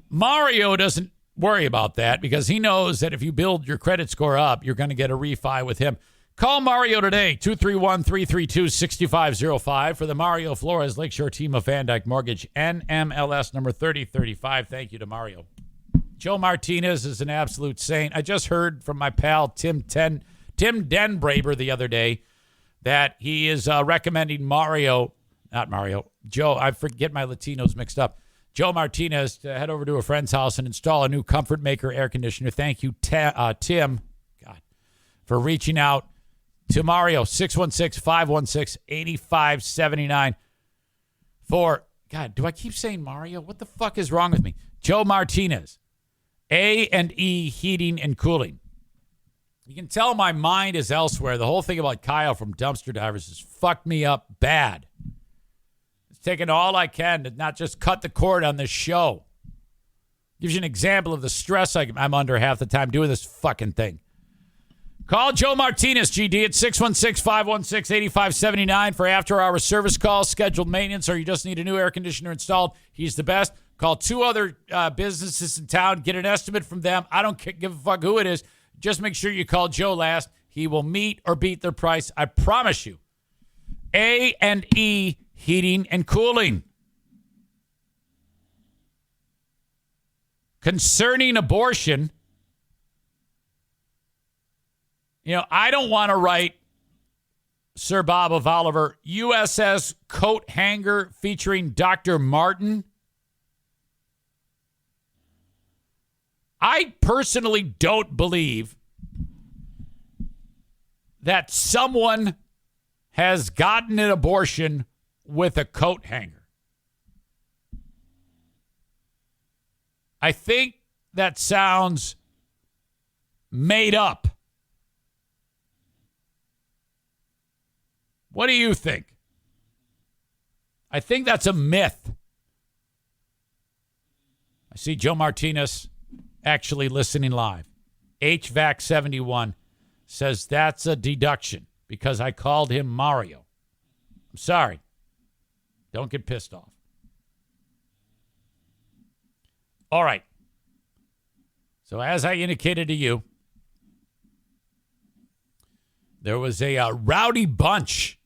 Mario doesn't worry about that because he knows that if you build your credit score up, you're going to get a refi with him. Call Mario today, 231-332-6505 for the Mario Flores Lakeshore Team of Van Dyke Mortgage, NMLS number 3035. Thank you to Mario. Joe Martinez is an absolute saint. I just heard from my pal Tim Denbraber the other day that he is recommending Joe, I forget my Latinos mixed up, Joe Martinez to head over to a friend's house and install a new Comfort Maker air conditioner. Thank you, Tim, for reaching out to Mario, 616-516-8579 for, do I keep saying Mario? What the fuck is wrong with me? Joe Martinez, A&E Heating and Cooling. You can tell my mind is elsewhere. The whole thing about Kyle from Dumpster Divers has fucked me up bad. It's taken all I can to not just cut the cord on this show. Gives you an example of the stress I'm under half the time doing this fucking thing. Call Joe Martinez, GD, at 616-516-8579 for after-hour service calls, scheduled maintenance, or you just need a new air conditioner installed. He's the best. Call 2 other businesses in town. Get an estimate from them. I don't give a fuck who it is. Just make sure you call Joe last. He will meet or beat their price. I promise you. A&E Heating and Cooling. Concerning abortion, I don't want to write Sir Bob of Oliver, USS Coat Hanger featuring Dr. Martin. I personally don't believe that someone has gotten an abortion with a coat hanger. I think that sounds made up. What do you think? I think that's a myth. I see Joe Martinez actually listening live. HVAC71 says that's a deduction because I called him Mario. I'm sorry. Don't get pissed off. All right. So as I indicated to you, there was a rowdy bunch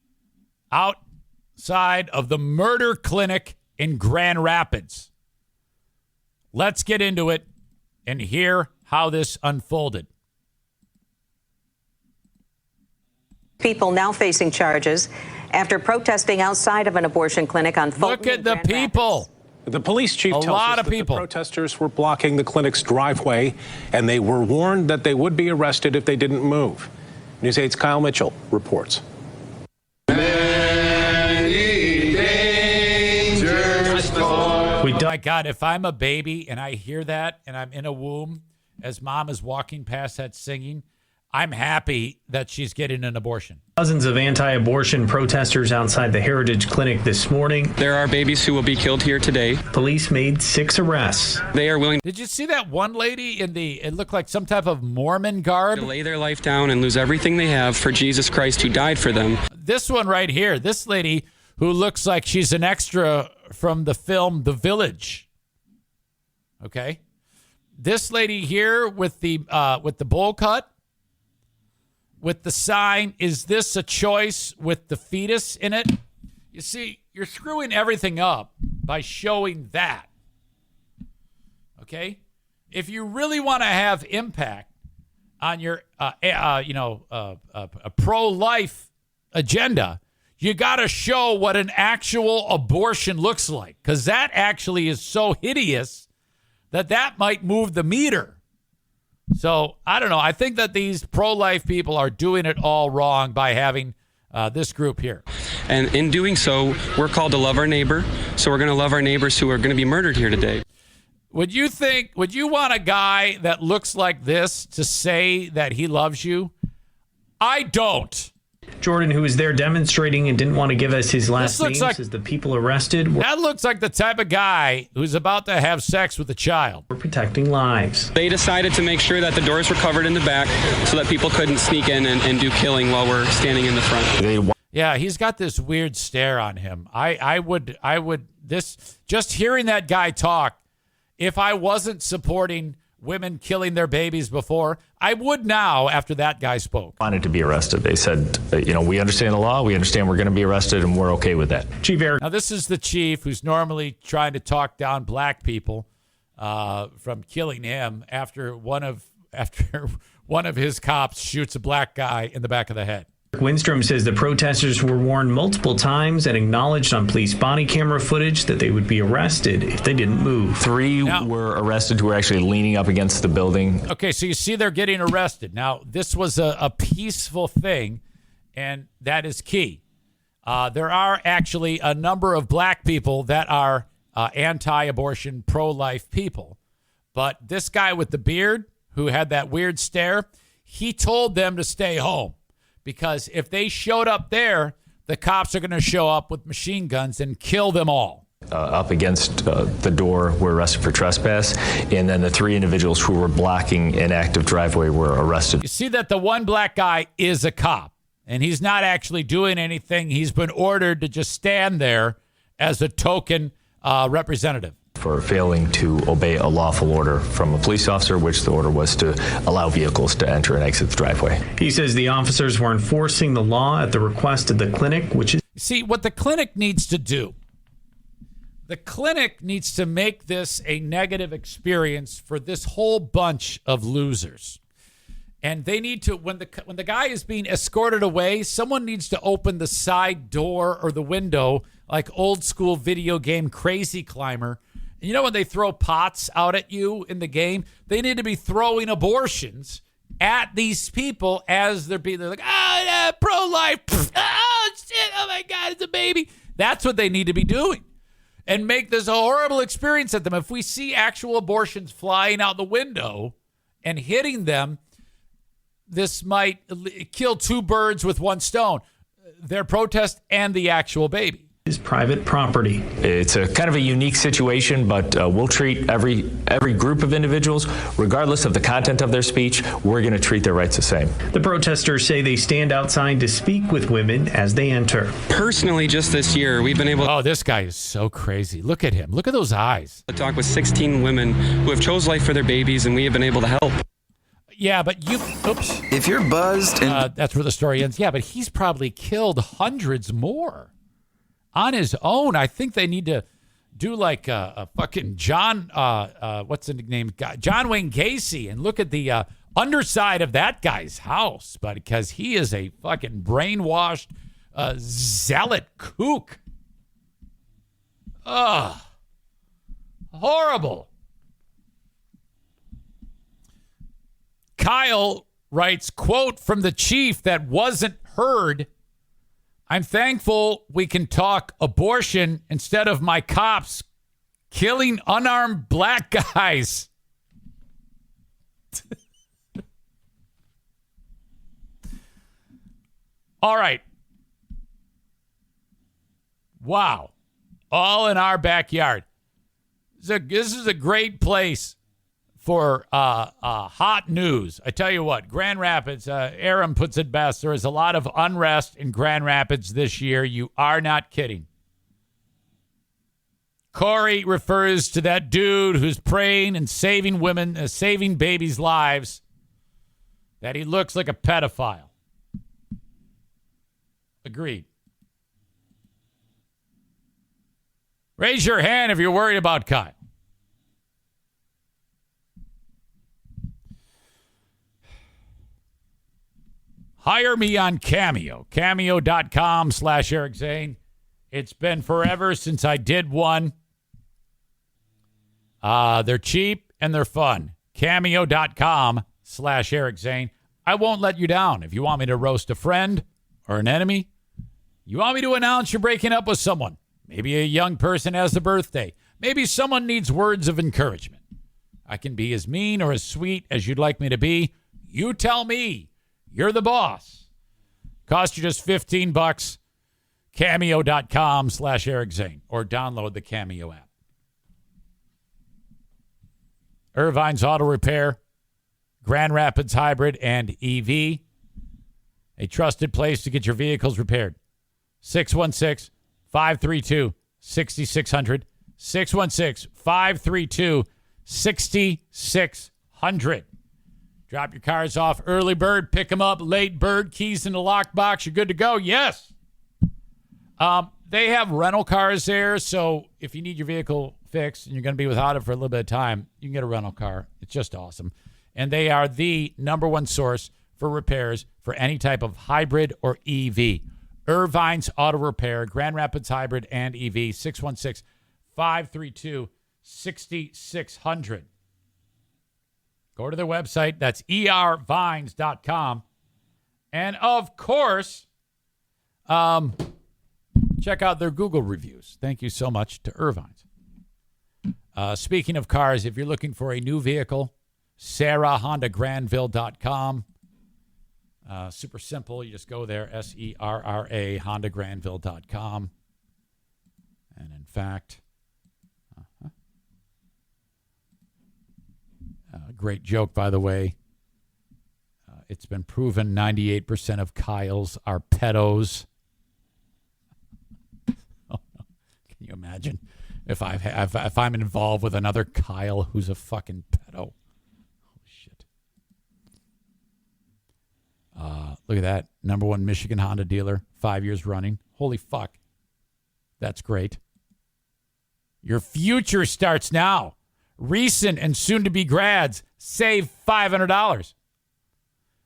outside of the murder clinic in Grand Rapids. Let's get into it and hear how this unfolded. People now facing charges after protesting outside of an abortion clinic on Fulton. Look at the people. The police chief tells us that the protesters were blocking the clinic's driveway, and they were warned that they would be arrested if they didn't move. News 8's Kyle Mitchell reports. My God, if I'm a baby and I hear that and I'm in a womb as mom is walking past that singing, I'm happy that she's getting an abortion. Dozens of anti-abortion protesters outside the Heritage Clinic this morning. There are babies who will be killed here today. Police made 6 arrests. They are willing. Did you see that one lady it looked like some type of Mormon garb? To lay their life down and lose everything they have for Jesus Christ who died for them. This one right here, this lady who looks like she's an extra from the film The Village. Okay? This lady here with the bowl cut, with the sign, is this a choice with the fetus in it? You see, you're screwing everything up by showing that. Okay? if you really want to have impact on your, a pro-life agenda, you got to show what an actual abortion looks like, because that actually is so hideous that might move the meter. So, I don't know. I think that these pro-life people are doing it all wrong by having this group here. And in doing so, we're called to love our neighbor. So we're going to love our neighbors who are going to be murdered here today. Would you want a guy that looks like this to say that he loves you? I don't. Jordan, who was there demonstrating and didn't want to give us his last name, says the people arrested that looks like the type of guy who's about to have sex with a child. We're protecting lives. They decided to make sure that the doors were covered in the back so that people couldn't sneak in and do killing while we're standing in the front. Yeah, he's got this weird stare on him. I would just hearing that guy talk, if I wasn't supporting women killing their babies before, I would now after that guy spoke. Wanted to be arrested. They said, we understand the law. We understand we're going to be arrested, and we're okay with that. Chief Eric. Now, this is the chief who's normally trying to talk down black people from killing him after one of his cops shoots a black guy in the back of the head. Windstrom says the protesters were warned multiple times and acknowledged on police body camera footage that they would be arrested if they didn't move. 3 were arrested who were actually leaning up against the building. Okay, so you see they're getting arrested. Now, this was a peaceful thing, and that is key. There are actually a number of black people that are anti-abortion, pro-life people. But this guy with the beard who had that weird stare, he told them to stay home. Because if they showed up there, the cops are going to show up with machine guns and kill them all. Up against the door were arrested for trespass, and then the 3 individuals who were blocking an active driveway were arrested. You see that the one black guy is a cop, and he's not actually doing anything. He's been ordered to just stand there as a token representative. For failing to obey a lawful order from a police officer, which the order was to allow vehicles to enter and exit the driveway. He says the officers were enforcing the law at the request of the clinic, which is... See, what the clinic needs to do, the clinic needs to make this a negative experience for this whole bunch of losers. And they need to, when the guy is being escorted away, someone needs to open the side door or the window like old school video game Crazy Climber. You know when they throw pots out at you in the game? They need to be throwing abortions at these people as they're like, pro-life. Oh, shit. Oh, my God, it's a baby. That's what they need to be doing. And make this a horrible experience at them. If we see actual abortions flying out the window and hitting them, this might kill 2 birds with 1 stone. Their protest and the actual baby. Is private property. It's a kind of a unique situation, but we'll treat every group of individuals, regardless of the content of their speech, we're going to treat their rights the same. The protesters say they stand outside to speak with women as they enter. Personally, just this year, we've been able to... Oh, this guy is so crazy. Look at him. Look at those eyes. ...to talk with 16 women who have chose life for their babies, and we have been able to help. Yeah, but you... Oops. If you're buzzed... that's where the story ends. Yeah, but he's probably killed hundreds more. On his own. I think they need to do like a fucking John, what's the name? John Wayne Gacy, and look at the underside of that guy's house, but because he is a fucking brainwashed zealot kook. Ugh. Horrible. Kyle writes, quote from the chief that wasn't heard: I'm thankful we can talk abortion instead of my cops killing unarmed black guys. All right. Wow. All in our backyard. This is a great place for hot news. I tell you what, Grand Rapids, Aram puts it best. There is a lot of unrest in Grand Rapids this year. You are not kidding. Corey refers to that dude who's praying and saving women, saving babies' lives, that he looks like a pedophile. Agreed. Raise your hand if you're worried about Kyle. Hire me on Cameo. Cameo.com/Eric Zane. It's been forever since I did one. They're cheap and they're fun. Cameo.com/Eric Zane. I won't let you down. If you want me to roast a friend or an enemy, you want me to announce you're breaking up with someone. Maybe a young person has a birthday. Maybe someone needs words of encouragement. I can be as mean or as sweet as you'd like me to be. You tell me. You're the boss. Cost you just $15. Cameo.com/Eric Zane. Or download the Cameo app. Irvine's Auto Repair. Grand Rapids Hybrid and EV. A trusted place to get your vehicles repaired. 616-532-6600. 616-532-6600. Drop your cars off. Early bird, pick them up. Late bird, keys in the lockbox. You're good to go. Yes. They have rental cars there, so if you need your vehicle fixed and you're going to be without it for a little bit of time, you can get a rental car. It's just awesome. And they are the number one source for repairs for any type of hybrid or EV. Irvine's Auto Repair, Grand Rapids Hybrid and EV, 616-532-6600. Go to their website. That's ervines.com. And, of course, check out their Google reviews. Thank you so much to Irvine's. Speaking of cars, if you're looking for a new vehicle, SarahHondaGranville.com. Super simple. You just go there, SERRA, HondaGranville.com. And in fact, great joke, by the way. It's been proven 98% of Kyles are pedos. Oh, no. Can you imagine if I'm involved with another Kyle who's a fucking pedo? Look at that. Number one Michigan Honda dealer, 5 years running. Holy fuck. That's great. Your future starts now. Recent and soon-to-be grads save $500.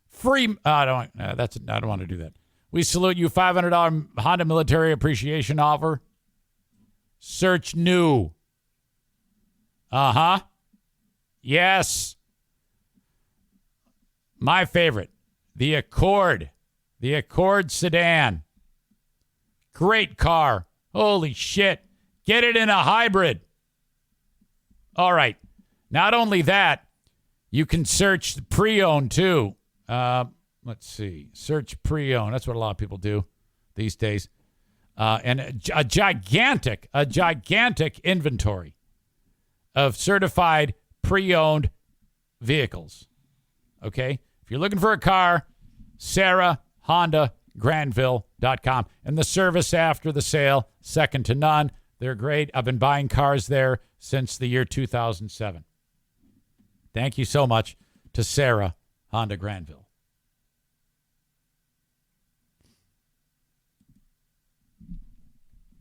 Free. I don't want to do that. We salute you. $500 Honda Military Appreciation Offer. Search new. Uh-huh. Yes. My favorite. The Accord. The Accord sedan. Great car. Holy shit. Get it in a hybrid. All right. Not only that, you can search the pre-owned too. Let's see. Search pre-owned. That's what a lot of people do these days. And a gigantic inventory of certified pre-owned vehicles. Okay? If you're looking for a car, SarahHondaGranville.com. And the service after the sale, second to none. They're great. I've been buying cars there since the year 2007. Thank you so much to Sarah Honda Granville.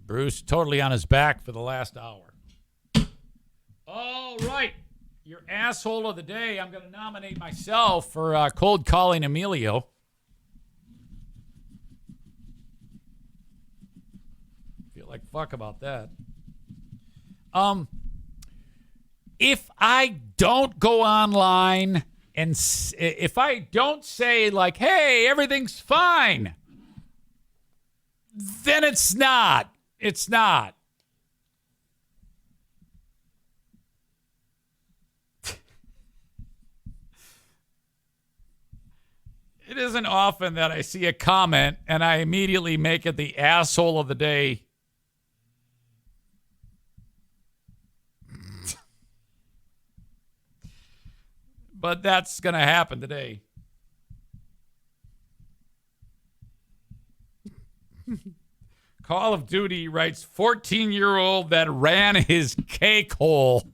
Bruce totally on his back for the last hour. All right. Your asshole of the day, I'm going to nominate myself for cold calling Emilio. Feel like fuck about that. If I don't go online and if I don't say like, hey, everything's fine, then it's not. It's not. It isn't often that I see a comment and I immediately make it the asshole of the day. But that's going to happen today. Call of Duty writes 14-year-old that ran his cake hole.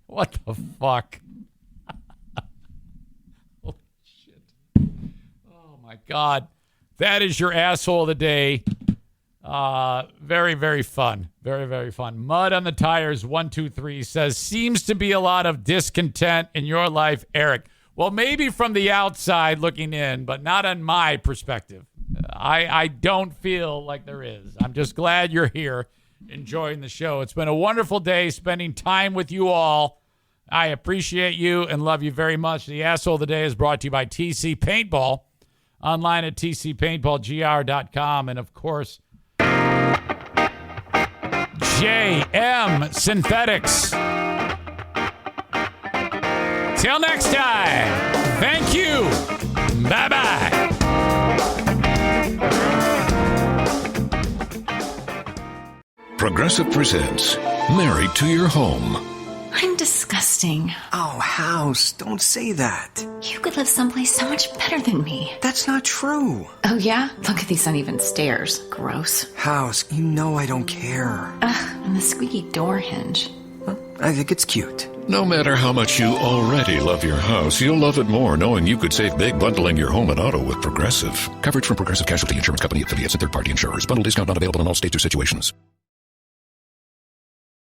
What the fuck? My God, that is your asshole of the day. Very, very fun. Very, very fun. Mud on the Tires 123 says, seems to be a lot of discontent in your life, Eric. Well, maybe from the outside looking in, but not on my perspective. I don't feel like there is. I'm just glad you're here enjoying the show. It's been a wonderful day spending time with you all. I appreciate you and love you very much. The Asshole of the Day is brought to you by TC Paintball. Online at tcpaintballgr.com. And, of course, JM Synthetics. Till next time, thank you. Bye-bye. Progressive presents Married to Your Home. I'm disgusting. Oh, House, don't say that. You could live someplace so much better than me. That's not true. Oh, yeah? Look at these uneven stairs. Gross. House, you know I don't care. Ugh, and the squeaky door hinge. Well, I think it's cute. No matter how much you already love your house, you'll love it more knowing you could save big bundling your home and auto with Progressive. Coverage from Progressive Casualty Insurance Company, affiliates, and third-party insurers. Bundle discount not available in all states or situations.